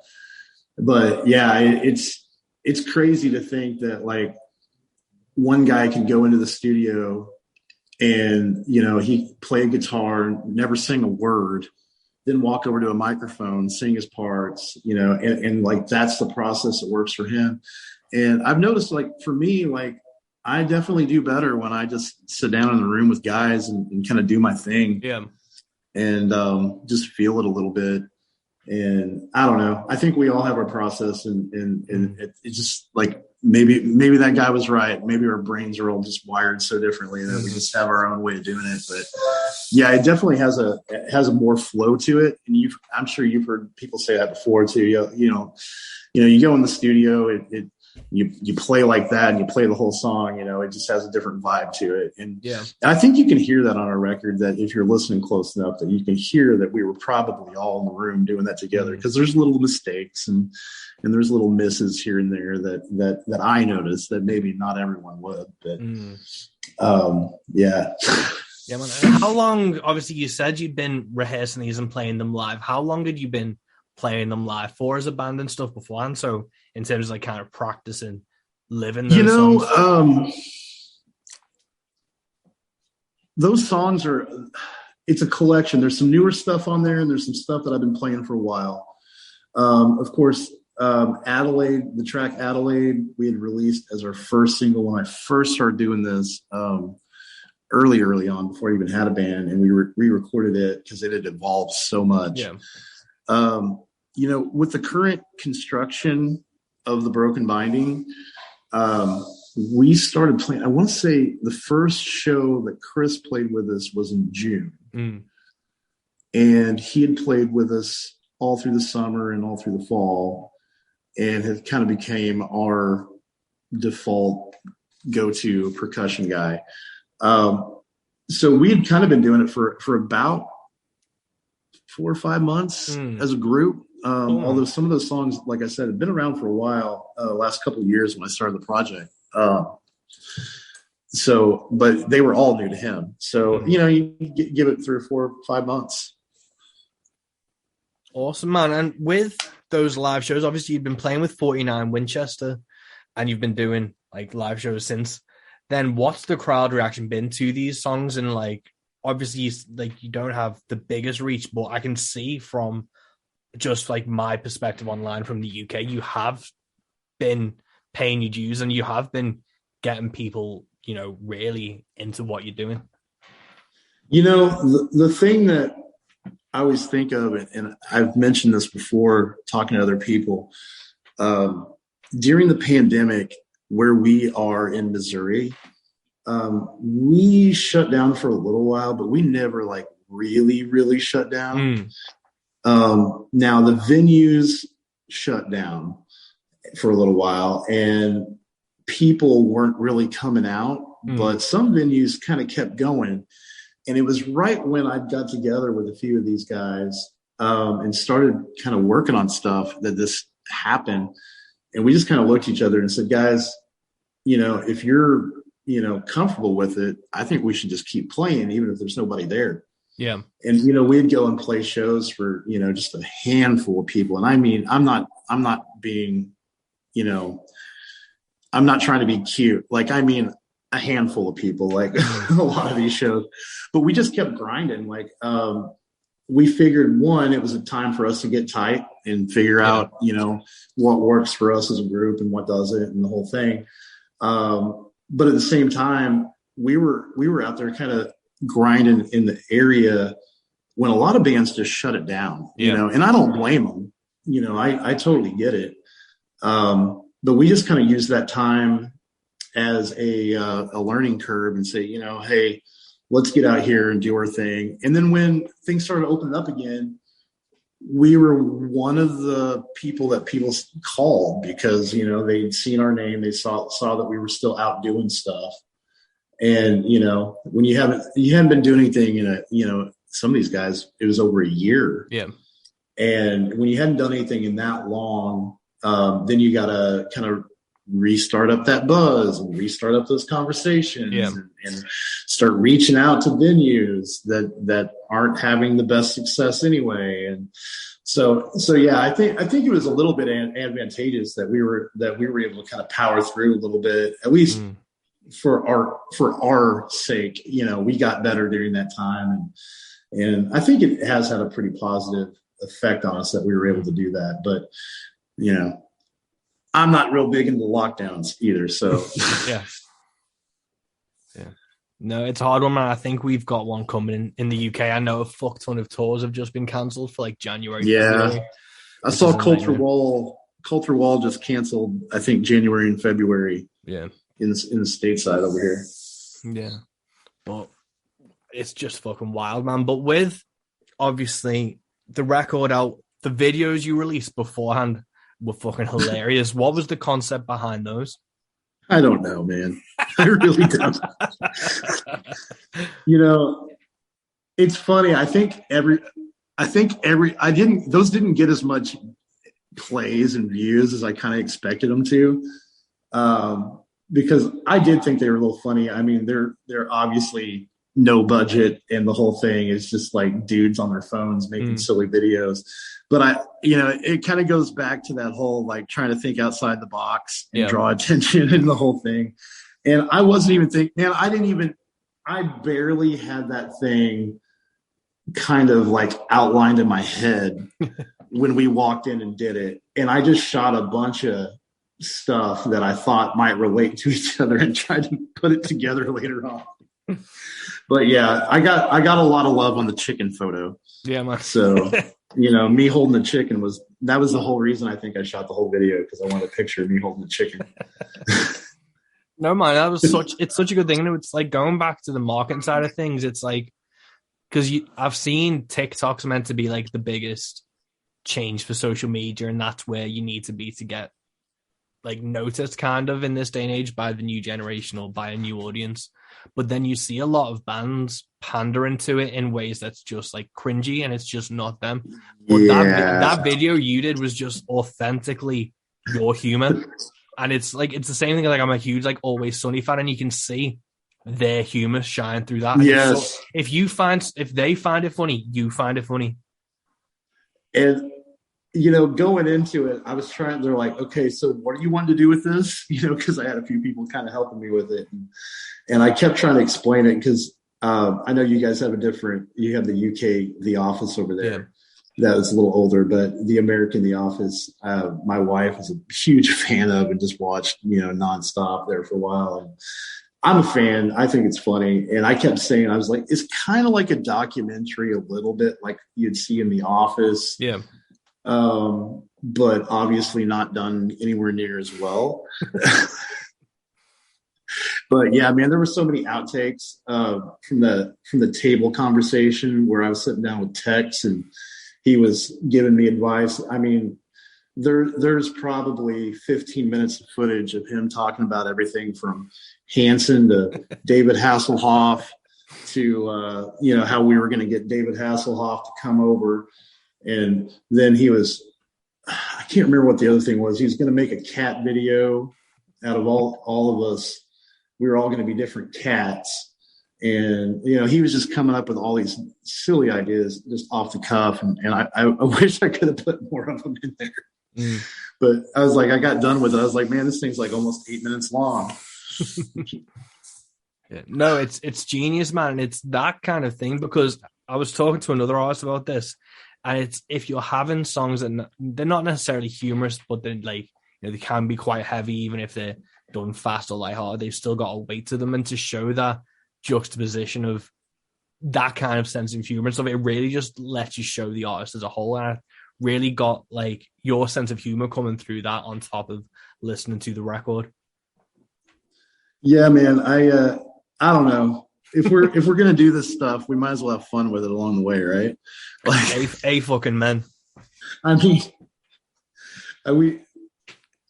But yeah, it's crazy to think that like one guy can go into the studio and, he play guitar, never sing a word, then walk over to a microphone, sing his parts, and like, that's the process that works for him. And I've noticed, like, for me, like, I definitely do better when I just sit down in the room with guys and kind of do my thing. Yeah. And just feel it a little bit. And I don't know. I think we all have our process, and it's just like, maybe that guy was right. Maybe our brains are all just wired so differently that we just have our own way of doing it. But yeah, it definitely has a more flow to it. And I'm sure you've heard people say that before too. You go in the studio, you play like that and you play the whole song, it just has a different vibe to it. And I think you can hear that on our record, that if you're listening close enough, that you can hear that we were probably all in the room doing that together, because there's little mistakes and there's little misses here and there that I noticed that maybe not everyone would, but yeah. Yeah, man. How long, obviously you said you'd been rehearsing these and playing them live. How long had you been playing them live for as a band and stuff beforehand? So in terms of like kind of practicing, living those songs? Those songs it's a collection. There's some newer stuff on there, and there's some stuff that I've been playing for a while. Of course, Adelaide, the track Adelaide, we had released as our first single when I first started doing this, early on, before I even had a band, and we re-recorded it because it had evolved so much. Yeah. With the current construction of the Broken Binding, we started playing. I want to say the first show that Chris played with us was in June. And he had played with us all through the summer and all through the fall, and had kind of became our default go-to percussion guy. So we had kind of been doing it for about 4 or 5 months as a group. Although some of those songs, like I said, have been around for a while, last couple of years when I started the project. But they were all new to him. So, you give it 3 or 4 or 5 months. Awesome, man. And with those live shows, obviously you've been playing with 49 Winchester and you've been doing like live shows since then. What's the crowd reaction been to these songs? And like, obviously you don't have the biggest reach, but I can see from just like my perspective online from the UK, you have been paying your dues and you have been getting people, really into what you're doing. The thing that I always think of, and I've mentioned this before talking to other people, during the pandemic where we are in Missouri, we shut down for a little while, but we never like really, really shut down. Now the venues shut down for a little while and people weren't really coming out, but some venues kind of kept going. And it was right when I got together with a few of these guys and started kind of working on stuff that this happened. And we just kind of looked at each other and said, guys, if you're, comfortable with it, I think we should just keep playing, even if there's nobody there. Yeah. And, we'd go and play shows for, just a handful of people. And I mean, I'm not being, I'm not trying to be cute. Like, I mean, a handful of people, like a lot of these shows, but we just kept grinding. Like, we figured, one, it was a time for us to get tight and figure out, what works for us as a group and what doesn't and the whole thing. But at the same time, we were out there kind of grinding in the area when a lot of bands just shut it down, and I don't blame them. I totally get it. But we just kind of use that time as a learning curve and say, hey, let's get out here and do our thing. And then when things started opening up again, we were one of the people that people called because, they'd seen our name. They saw that we were still out doing stuff. And, when you haven't been doing anything some of these guys, it was over a year. Yeah. And when you hadn't done anything in that long, then you got to kind of restart up that buzz and restart up those conversations and start reaching out to venues that aren't having the best success anyway. And so yeah, I think it was a little bit advantageous that we were able to kind of power through a little bit, at least for our sake. We got better during that time, and I think it has had a pretty positive effect on us that we were able to do that. But I'm not real big into lockdowns either. So yeah. No, it's a hard one, man. I think we've got one coming in the UK. I know a fuck ton of tours have just been cancelled for like January. Yeah. February, I saw Culture Wall just canceled, I think, January and February. Yeah. In the stateside over here. Yeah. But it's just fucking wild, man. But with obviously the record out, the videos you released beforehand were fucking hilarious. What was the concept behind those? I don't know, man. I really don't. It's funny. Those didn't get as much plays and views as I kind of expected them to. Because I did think they were a little funny. I mean, they're obviously no budget, and the whole thing is just like dudes on their phones making silly videos. But it kind of goes back to that whole like trying to think outside the box and draw attention and the whole thing. And I wasn't even thinking, man, I barely had that thing kind of like outlined in my head when we walked in and did it. And I just shot a bunch of stuff that I thought might relate to each other and tried to put it together later on. But yeah, I got a lot of love on the chicken photo. Yeah, man. So, me holding the chicken was the whole reason I think I shot the whole video, because I wanted a picture of me holding the chicken. No, man, it's such a good thing. And it's like going back to the marketing side of things. It's like, because I've seen TikTok's meant to be like the biggest change for social media, and that's where you need to be to get like noticed kind of in this day and age by the new generation or by a new audience. But then you see a lot of bands pandering to it in ways that's just like cringy, and it's just not them. But that video you did was just authentically your humor. And it's the same thing. Like, I'm a huge like Always Sunny fan, and you can see their humor shine through that. And yes. So if they find it funny, you find it funny. And going into it, I was they're like, okay, so what do you want to do with this? Because I had a few people kind of helping me with it. And I kept trying to explain it because I know you guys have you have the UK, The Office over there. Yeah. That was a little older, but the American The Office, my wife is a huge fan of and just watched, nonstop there for a while. And I'm a fan. I think it's funny. And I kept saying, I was like, it's kind of like a documentary a little bit like you'd see in The Office. Yeah. But obviously not done anywhere near as well. But yeah, man, there were so many outtakes from the table conversation where I was sitting down with Tex and he was giving me advice. I mean, there's probably 15 minutes of footage of him talking about everything from Hanson to David Hasselhoff to how we were going to get David Hasselhoff to come over. And then I can't remember what the other thing was. He was going to make a cat video out of all of us. We were all going to be different cats. And, he was just coming up with all these silly ideas just off the cuff. And I wish I could have put more of them in there. But I was like, I got done with it. I was like, man, this thing's like almost 8 minutes long. Yeah. No, it's genius, man. And it's that kind of thing, because I was talking to another artist about this. And it's, if you're having songs that they're not necessarily humorous, but they're like, they can be quite heavy, even if they're done fast or lighthearted, they've still got a weight to them. And to show that juxtaposition of that kind of sense of humor and stuff, it really just lets you show the artist as a whole. And I really got like your sense of humor coming through that on top of listening to the record. Yeah, man. I don't know. If we're gonna do this stuff, we might as well have fun with it along the way, right? Like, a fucking men. I mean, we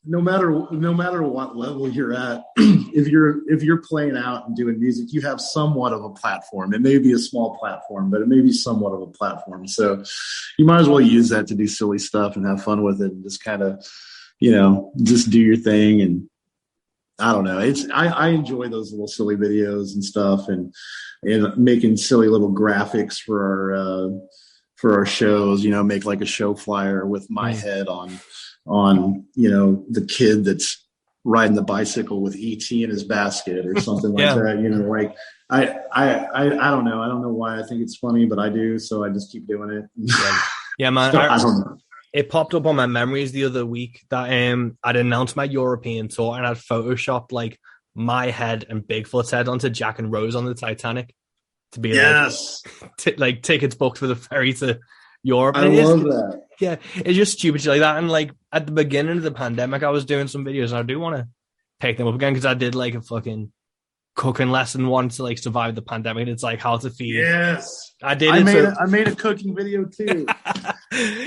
no matter what level you're at, if you're playing out and doing music, you have somewhat of a platform. It may be a small platform, but it may be somewhat of a platform. So you might as well use that to do silly stuff and have fun with it, and just kind of, just do your thing. And I don't know. I enjoy those little silly videos and stuff, and making silly little graphics for our shows. Make like a show flyer with my head on the kid that's riding the bicycle with ET in his basket or something like that. Like I don't know. I don't know why I think it's funny, but I do. So I just keep doing it. Yeah, man. So, I don't know. It popped up on my memories the other week that I'd announced my European tour, and I'd photoshopped like my head and Bigfoot's head onto Jack and Rose on the Titanic to be like tickets booked for the ferry to Europe. I love that. Yeah, it's just stupid shit like that. And like at the beginning of the pandemic, I was doing some videos, and I do want to pick them up again because I did like a fucking cooking lesson once to like survive the pandemic. It's like how to feed. Yes, I did. I made a cooking video too.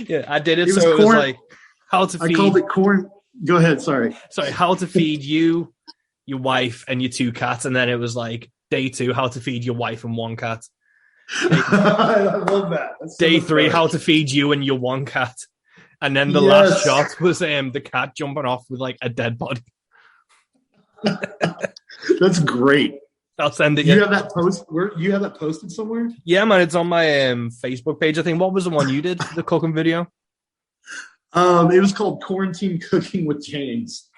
Yeah, I did it. So it was like how to feed. I called it corn. Go ahead. Sorry, how to feed you, your wife, and your 2 cats, and then it was like day 2, how to feed your wife and 1 cat. I love that. That's day 3, how to feed you and your 1 cat, and then the last shot was the cat jumping off with like a dead body. That's great. I'll send it. You have that post? You have that posted somewhere? Yeah, man. It's on my Facebook page. I think. What was the one you did? The cooking video. It was called Quarantine Cooking with James,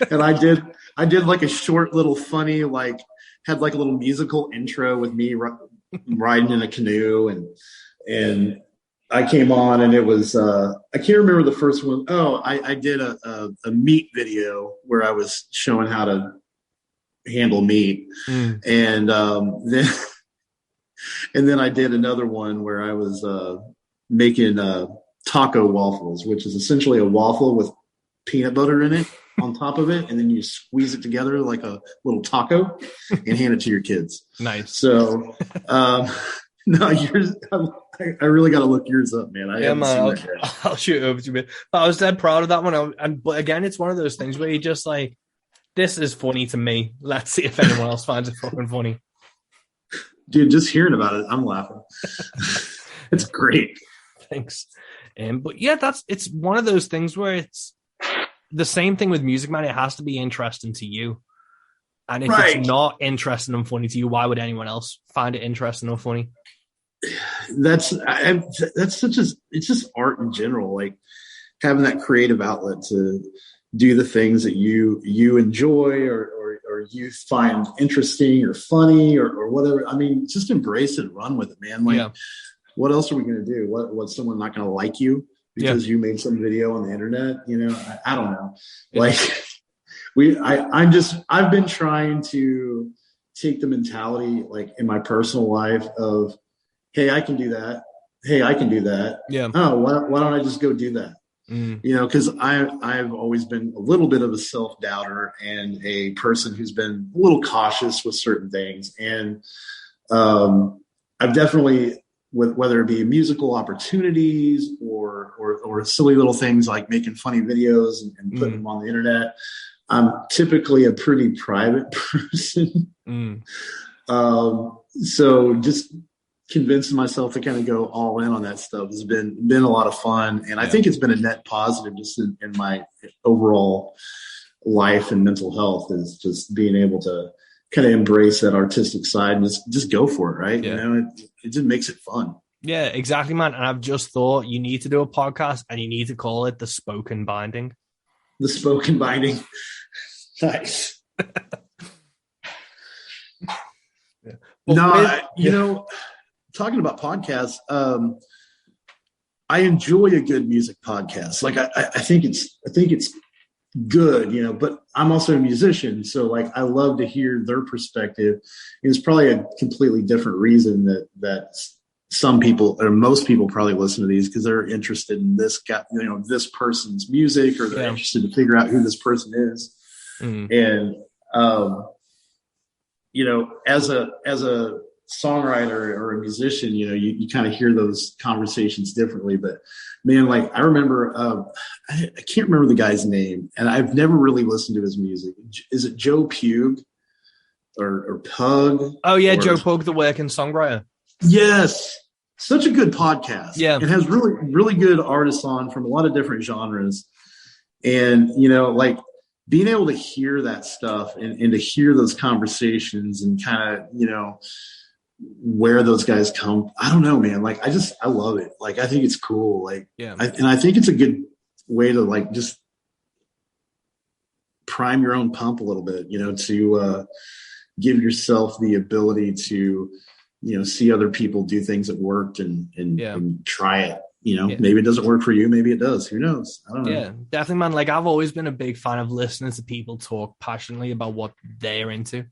and I did like a short little funny, like had like a little musical intro with me riding in a canoe, and I came on, and it was I can't remember the first one. Oh, I did a meat video where I was showing how to handle meat, and then I did another one where I was making taco waffles, which is essentially a waffle with peanut butter in it on top of it, and then you squeeze it together like a little taco and hand it to your kids. Nice. So no, yours, I really got to look yours up, man. I'll shoot it over to you. But I was dead proud of that one. But again, it's one of those things where you just like, this is funny to me. Let's see if anyone else finds it fucking funny. Dude, just hearing about it, I'm laughing. It's great. Thanks. But yeah, it's one of those things where it's the same thing with music, man. It has to be interesting to you. And if it's not interesting and funny to you, why would anyone else find it interesting or funny? That's it's just art in general. Like having that creative outlet to do the things that you enjoy or you find interesting or funny or whatever. I mean, just embrace it and run with it, man. Like, what else are we going to do? What's someone not going to like you because you made some video on the internet? I don't know. Like I've been trying to take the mentality, like in my personal life, of, hey, I can do that. Hey, I can do that. Yeah. Oh, why don't I just go do that? Because I've always been a little bit of a self-doubter and a person who's been a little cautious with certain things. And I've definitely, whether it be musical opportunities or silly little things like making funny videos and putting them on the internet, I'm typically a pretty private person. So just convincing myself to kind of go all in on that stuff has been a lot of fun. And I think it's been a net positive just in my overall life and mental health, is just being able to kind of embrace that artistic side and just go for it. Right. Yeah. It just makes it fun. Yeah, exactly, man. And I've just thought you need to do a podcast and you need to call it The Spoken Binding. The Spoken Binding. Nice. Talking about podcasts, I enjoy a good music podcast. Like I think it's good, but I'm also a musician, so like I love to hear their perspective. And it's probably a completely different reason that some people or most people probably listen to these because they're interested in this guy, this person's music, or they're interested to figure out who this person is. And as a songwriter or a musician, you kind of hear those conversations differently. But man, like I remember, I can't remember the guy's name, and I've never really listened to his music. Is it Joe Pug or Pug? Oh yeah, Joe Pug, the working songwriter. Yes. Such a good podcast. Yeah. It has really, really good artists on from a lot of different genres. And, like being able to hear that stuff and to hear those conversations and kind of, where those guys come. I don't know, man. Like, I love it. Like, I think it's cool. Like, and I think it's a good way to like, just prime your own pump a little bit, to give yourself the ability to, see other people do things that worked and try it. Maybe it doesn't work for you. Maybe it does. Who knows? I don't know. Yeah, definitely, man. Like I've always been a big fan of listening to people talk passionately about what they're into.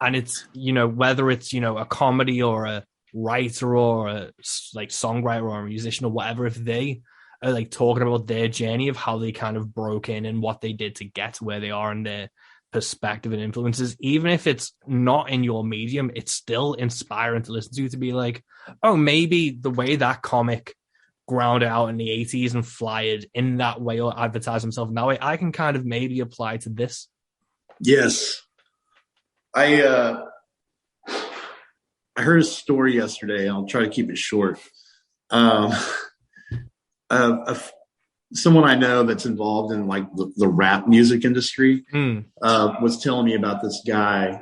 And it's, whether it's, a comedy or a writer or a like songwriter or a musician or whatever, if they are like talking about their journey of how they kind of broke in and what they did to get to where they are and their perspective and influences, even if it's not in your medium, it's still inspiring to listen to be like, oh, maybe the way that comic ground out in the 80s and flyered in that way or advertise himself in that way, I can kind of maybe apply to this. Yes. I heard a story yesterday, and I'll try to keep it short. Someone I know that's involved in like the rap music industry was telling me about this guy,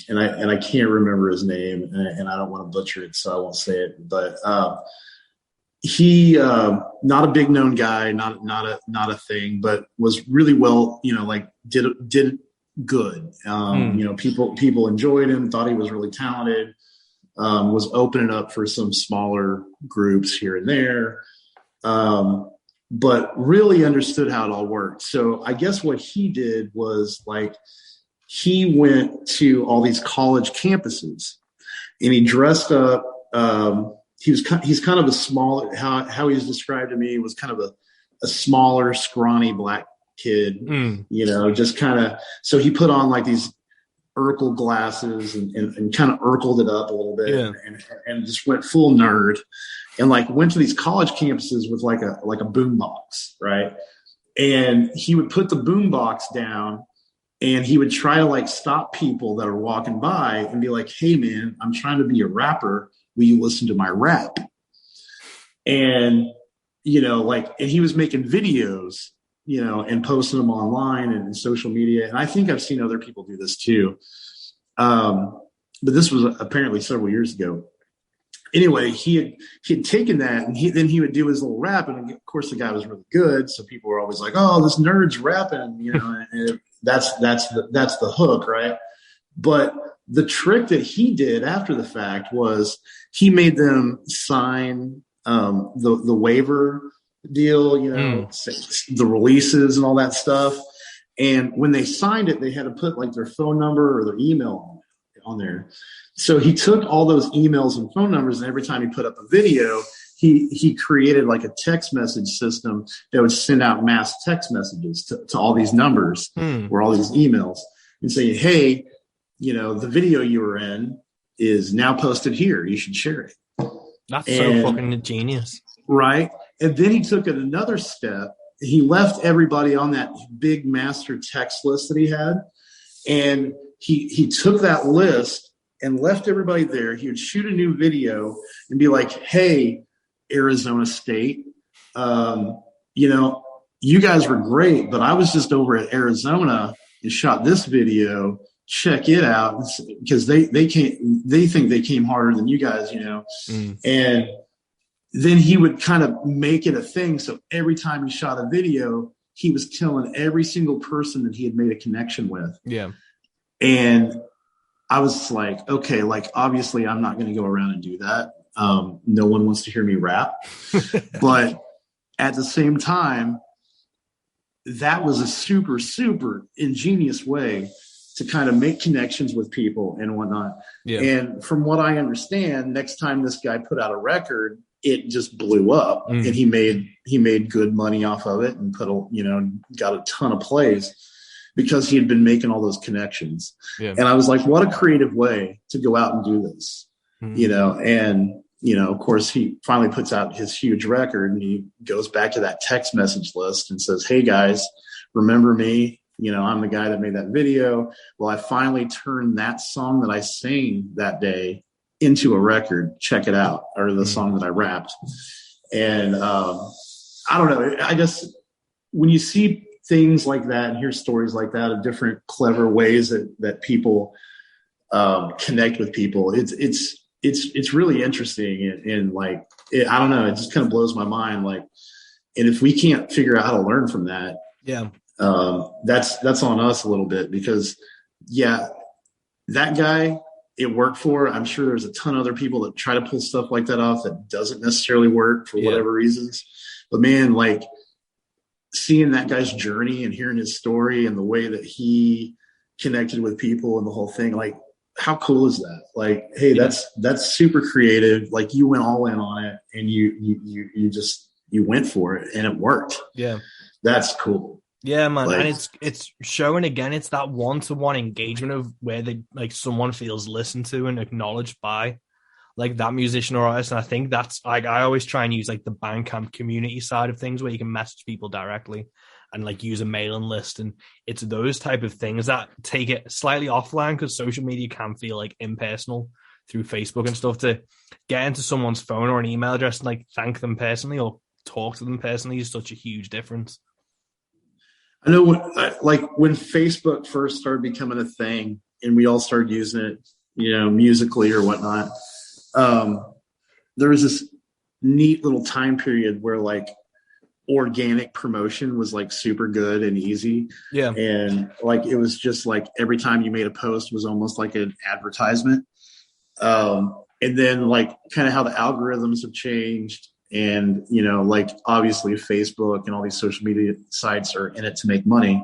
and I can't remember his name, and I don't want to butcher it, so I won't say it. But he not a big known guy, not a thing, but was really well, did good. People enjoyed him, thought he was really talented, was opening up for some smaller groups here and there. But really understood how it all worked. So I guess what he did was like, he went to all these college campuses and he dressed up. He's kind of a small, how he's described to me was kind of a smaller, scrawny black kid, just kind of, so he put on like these Urkel glasses and kind of Urkeled it up a little bit and just went full nerd. And like went to these college campuses with like a boom box, right? And he would put the boom box down and he would try to like stop people that are walking by and be like, hey man, I'm trying to be a rapper. Will you listen to my rap? And, and he was making videos, and posting them online and in social media. And I think I've seen other people do this too. But this was apparently several years ago. Anyway, he had taken that and then he would do his little rap. And of course the guy was really good. So people were always like, oh, this nerd's rapping, and that's the hook. Right. But the trick that he did after the fact was he made them sign the waiver deal, the releases and all that stuff. And when they signed it, they had to put like their phone number or their email on there. So he took all those emails and phone numbers, and every time he put up a video, he created like a text message system that would send out mass text messages to all these numbers or all these emails and say, hey, the video you were in is now posted here. You should share it. That's so fucking genius. Right. And then he took it another step. He left everybody on that big master text list that he had. And he took that list and left everybody there. He would shoot a new video and be like, hey, Arizona State, you guys were great, but I was just over at Arizona and shot this video. Check it out, because they think they came harder than you guys, And then he would kind of make it a thing. So every time he shot a video, he was telling every single person that he had made a connection with. Yeah. And I was like, okay, like obviously I'm not going to go around and do that. No one wants to hear me rap. But at the same time, that was a super, super ingenious way to kind of make connections with people and whatnot. Yeah. And from what I understand, next time this guy put out a record, it just blew up, and he made good money off of it and got a ton of plays because he had been making all those connections. Yeah. And I was like, what a creative way to go out and do this, and of course he finally puts out his huge record, and he goes back to that text message list and says, hey guys, remember me? I'm the guy that made that video. Well, I finally turned that song that I sang that day into a record. Check it out. Or the song that I rapped. And I don't know. I guess when you see things like that and hear stories like that of different clever ways that people connect with people, it's really interesting. And like, I don't know. It just kind of blows my mind. Like, and if we can't figure out how to learn from that, that's on us a little bit, because that guy it worked for. I'm sure there's a ton of other people that try to pull stuff like that off that doesn't necessarily work for whatever reasons. But man, like seeing that guy's journey and hearing his story and the way that he connected with people and the whole thing, like how cool is that? Like, hey, that's super creative. Like you went all in on it and you went for it and it worked. Yeah. That's cool. Yeah, man. Like, and it's showing again, it's that one-to-one engagement of where they like someone feels listened to and acknowledged by like that musician or artist. And I think that's like, I always try and use like the Bandcamp community side of things where you can message people directly and like use a mailing list. And it's those type of things that take it slightly offline, because social media can feel like impersonal through Facebook and stuff. To get into someone's phone or an email address and like thank them personally or talk to them personally is such a huge difference. I know when Facebook first started becoming a thing and we all started using it, musically or whatnot, there was this neat little time period where like organic promotion was like super good and easy. Yeah. And like, it was just like every time you made a post was almost like an advertisement. And then like kind of how the algorithms have changed. And, like obviously Facebook and all these social media sites are in it to make money.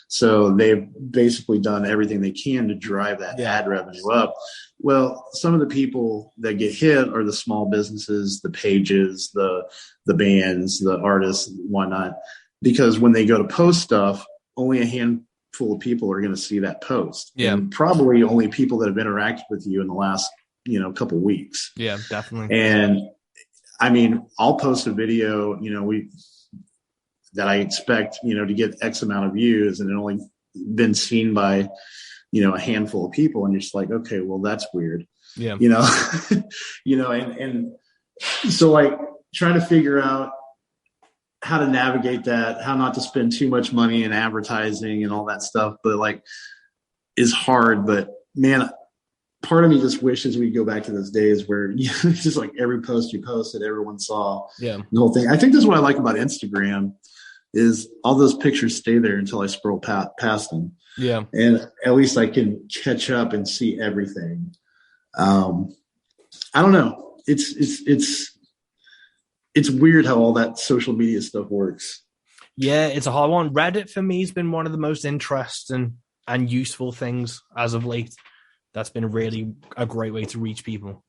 So they've basically done everything they can to drive that ad revenue up. Well, some of the people that get hit are the small businesses, the pages, the bands, the artists, whatnot, because when they go to post stuff, only a handful of people are going to see that post. Yeah. And probably only people that have interacted with you in the last, couple weeks. Yeah, definitely. And I mean, I'll post a video, that I expect, to get X amount of views, and it only been seen by, a handful of people. And you're just like, okay, well, that's weird. Yeah. And so like trying to figure out how to navigate that, how not to spend too much money in advertising and all that stuff, but like is hard. But man, part of me just wishes we'd go back to those days where it's just like every post you posted, everyone saw the whole thing. I think that's what I like about Instagram is all those pictures stay there until I scroll past them. Yeah. And at least I can catch up and see everything. I don't know. It's weird how all that social media stuff works. Yeah, it's a hard one. Reddit for me has been one of the most interesting and useful things as of late. That's been really a great way to reach people.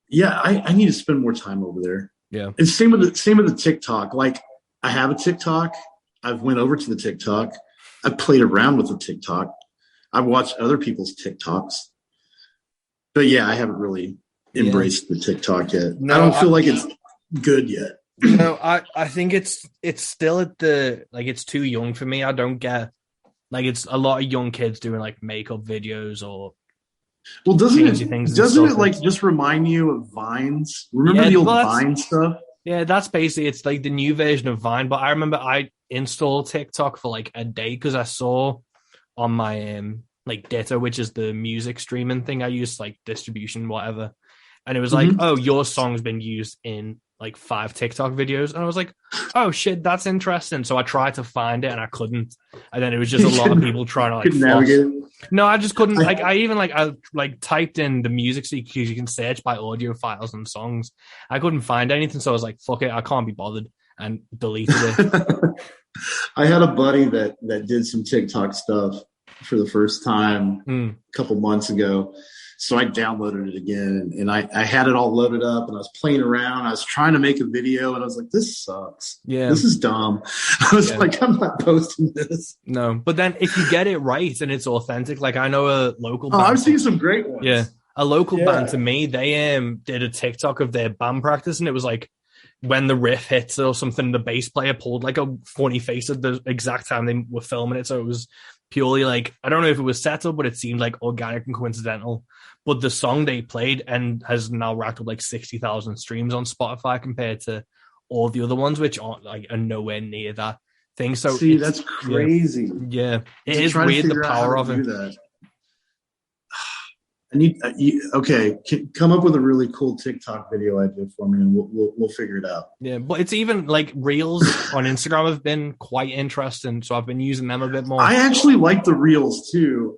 Yeah, I need to spend more time over there. Yeah. And same with the TikTok. Like I have a TikTok. I've went over to the TikTok. I've played around with the TikTok. I've watched other people's TikToks. But yeah, I haven't really embraced the TikTok yet. No, I don't feel like it's good yet. No, I think it's still at the, like, it's too young for me. I don't get, like, it's a lot of young kids doing like makeup videos or doesn't it like just remind you of Vines? Remember the old Vine stuff? Yeah, that's basically, it's like the new version of Vine. But I remember I installed TikTok for like a day because I saw on my like Ditto, which is the music streaming thing I use, like distribution, whatever. And it was like, oh, your song's been used in like 5 TikTok videos. And I was like, oh shit, that's interesting. So I tried to find it and I couldn't. And then it was just a lot of people trying to like navigate. No, I just couldn't. Like I typed in the music so you can search by audio files and songs. I couldn't find anything. So I was like, fuck it, I can't be bothered, and deleted it. I had a buddy that did some TikTok stuff. for the first time Mm. a couple months ago. So I downloaded it again, and I had it all loaded up, and I was playing around. I was trying to make a video, and I was like, this sucks. Yeah. This is dumb. I was like, I'm not posting this. No, but then if you get it right and it's authentic, like I know a local band. I've seen some great ones. Yeah. A local band to me, they did a TikTok of their band practice, and it was like when the riff hits or something, the bass player pulled like a funny face at the exact time they were filming it. So it was purely like, I don't know if it was set up, but it seemed like organic and coincidental. But the song they played and has now racked up like 60,000 streams on Spotify compared to all the other ones, which aren't like are nowhere near that thing. So see, that's crazy. Yeah, it is weird the power of it. That. I need okay. Come up with a really cool TikTok video idea for me, and we'll figure it out. Yeah, but it's even like Reels on Instagram have been quite interesting, so I've been using them a bit more. I actually like the Reels too.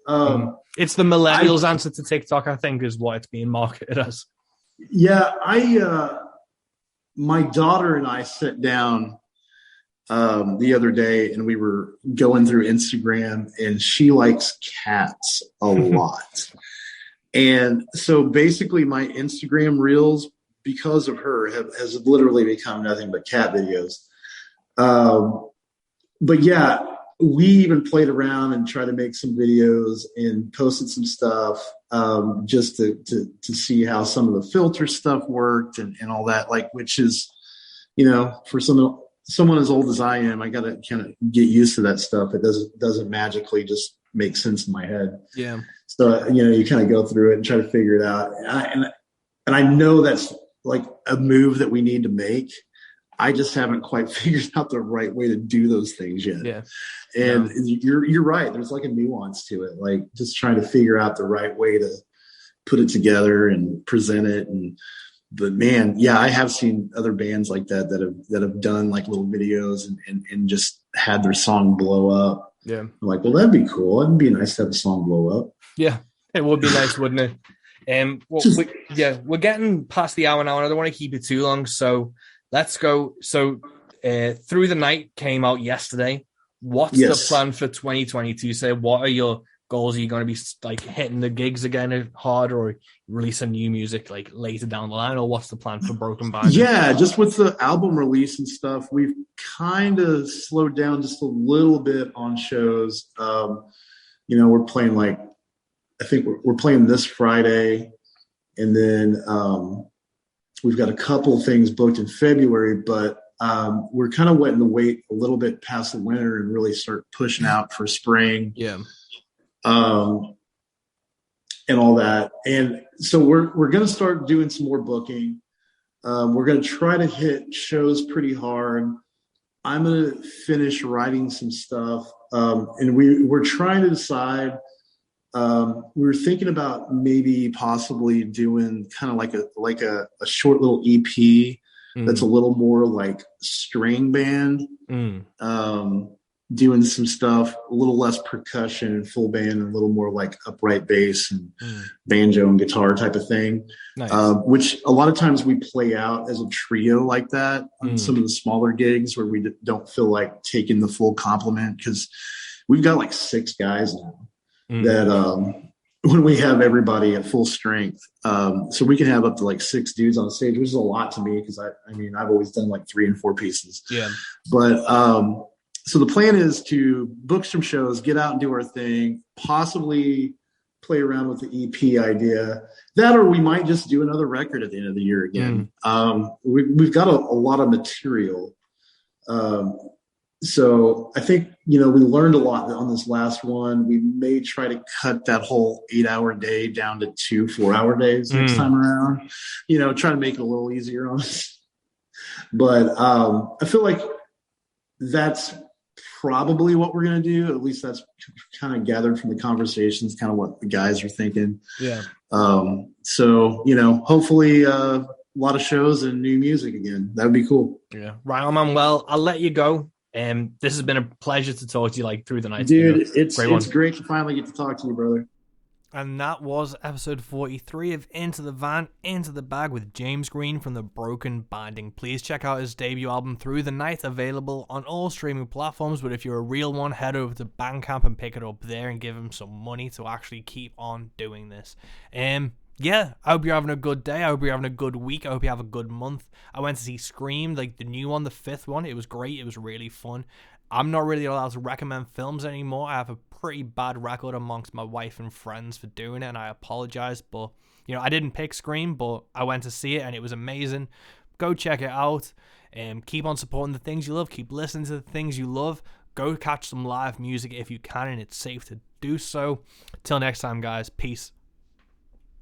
It's the millennials' answer to TikTok, I think, is what it's being marketed as. Yeah, my daughter and I sat down the other day, and we were going through Instagram, and she likes cats a lot. And so basically my Instagram reels, because of her, has literally become nothing but cat videos. But yeah, we even played around and tried to make some videos and posted some stuff just to see how some of the filter stuff worked and all that, like, which is, for someone as old as I am, I got to kind of get used to that stuff. It doesn't magically just make sense in my head. Yeah. So, you kind of go through it and try to figure it out. And I know that's like a move that we need to make. I just haven't quite figured out the right way to do those things yet. Yeah. And you're right. There's like a nuance to it, like just trying to figure out the right way to put it together and present it. But man, yeah, I have seen other bands like that have done like little videos and just had their song blow up. Yeah. I'm like, well, that'd be cool. It'd be nice to have a song blow up. Yeah, it would be nice, wouldn't it? We're getting past the hour now, and I don't want to keep it too long. So let's go. So Through the Night came out yesterday. What's the plan for 2022? So what are your goals? Are you going to be like hitting the gigs again hard, or releasing new music like later down the line, or what's the plan for Broken Binder? Yeah, just with the album release and stuff, we've kind of slowed down just a little bit on shows. We're playing I think we're playing this Friday, and then we've got a couple things booked in February, but we're kind of waiting to wait a little bit past the winter and really start pushing out for spring. Yeah. And all that. And so we're going to start doing some more booking. We're going to try to hit shows pretty hard. I'm going to finish writing some stuff. And we're trying to decide. We were thinking about maybe possibly doing kind of like a short little EP that's a little more like string band, doing some stuff, a little less percussion and full band, and a little more like upright bass and banjo and guitar type of thing. Nice. Which a lot of times we play out as a trio like that on some of the smaller gigs where we don't feel like taking the full complement, because we've got like 6 guys now. That when we have everybody at full strength, so we can have up to like 6 dudes on stage, which is a lot to me, because I've always done like 3 and 4 pieces. Yeah. But so the plan is to book some shows, get out and do our thing, possibly play around with the EP idea. That, or we might just do another record at the end of the year again. We've got a lot of material. So I think, we learned a lot on this last one. We may try to cut that whole 8-hour day down to 2 4-hour days next time around, try to make it a little easier on us. But I feel like that's probably what we're going to do. At least that's kind of gathered from the conversations, kind of what the guys are thinking. Yeah. So, hopefully a lot of shows and new music again. That would be cool. Yeah. Right on, man. Well, I'll let you go. This has been a pleasure to talk to you through the night. Dude, it's great to finally get to talk to you, brother. And that was episode 43 of Into the Van, Into the Bag with James Green from The Broken Binding. Please check out his debut album, Through the Night, available on all streaming platforms. But if you're a real one, head over to Bandcamp and pick it up there and give him some money to actually keep on doing this. Yeah, I hope you're having a good day. I hope you're having a good week. I hope you have a good month. I went to see Scream, like the new one, the 5th one. It was great. It was really fun. I'm not really allowed to recommend films anymore. I have a pretty bad record amongst my wife and friends for doing it, and I apologize. But, I didn't pick Scream, but I went to see it, and it was amazing. Go check it out. Keep on supporting the things you love. Keep listening to the things you love. Go catch some live music if you can, and it's safe to do so. Till next time, guys. Peace.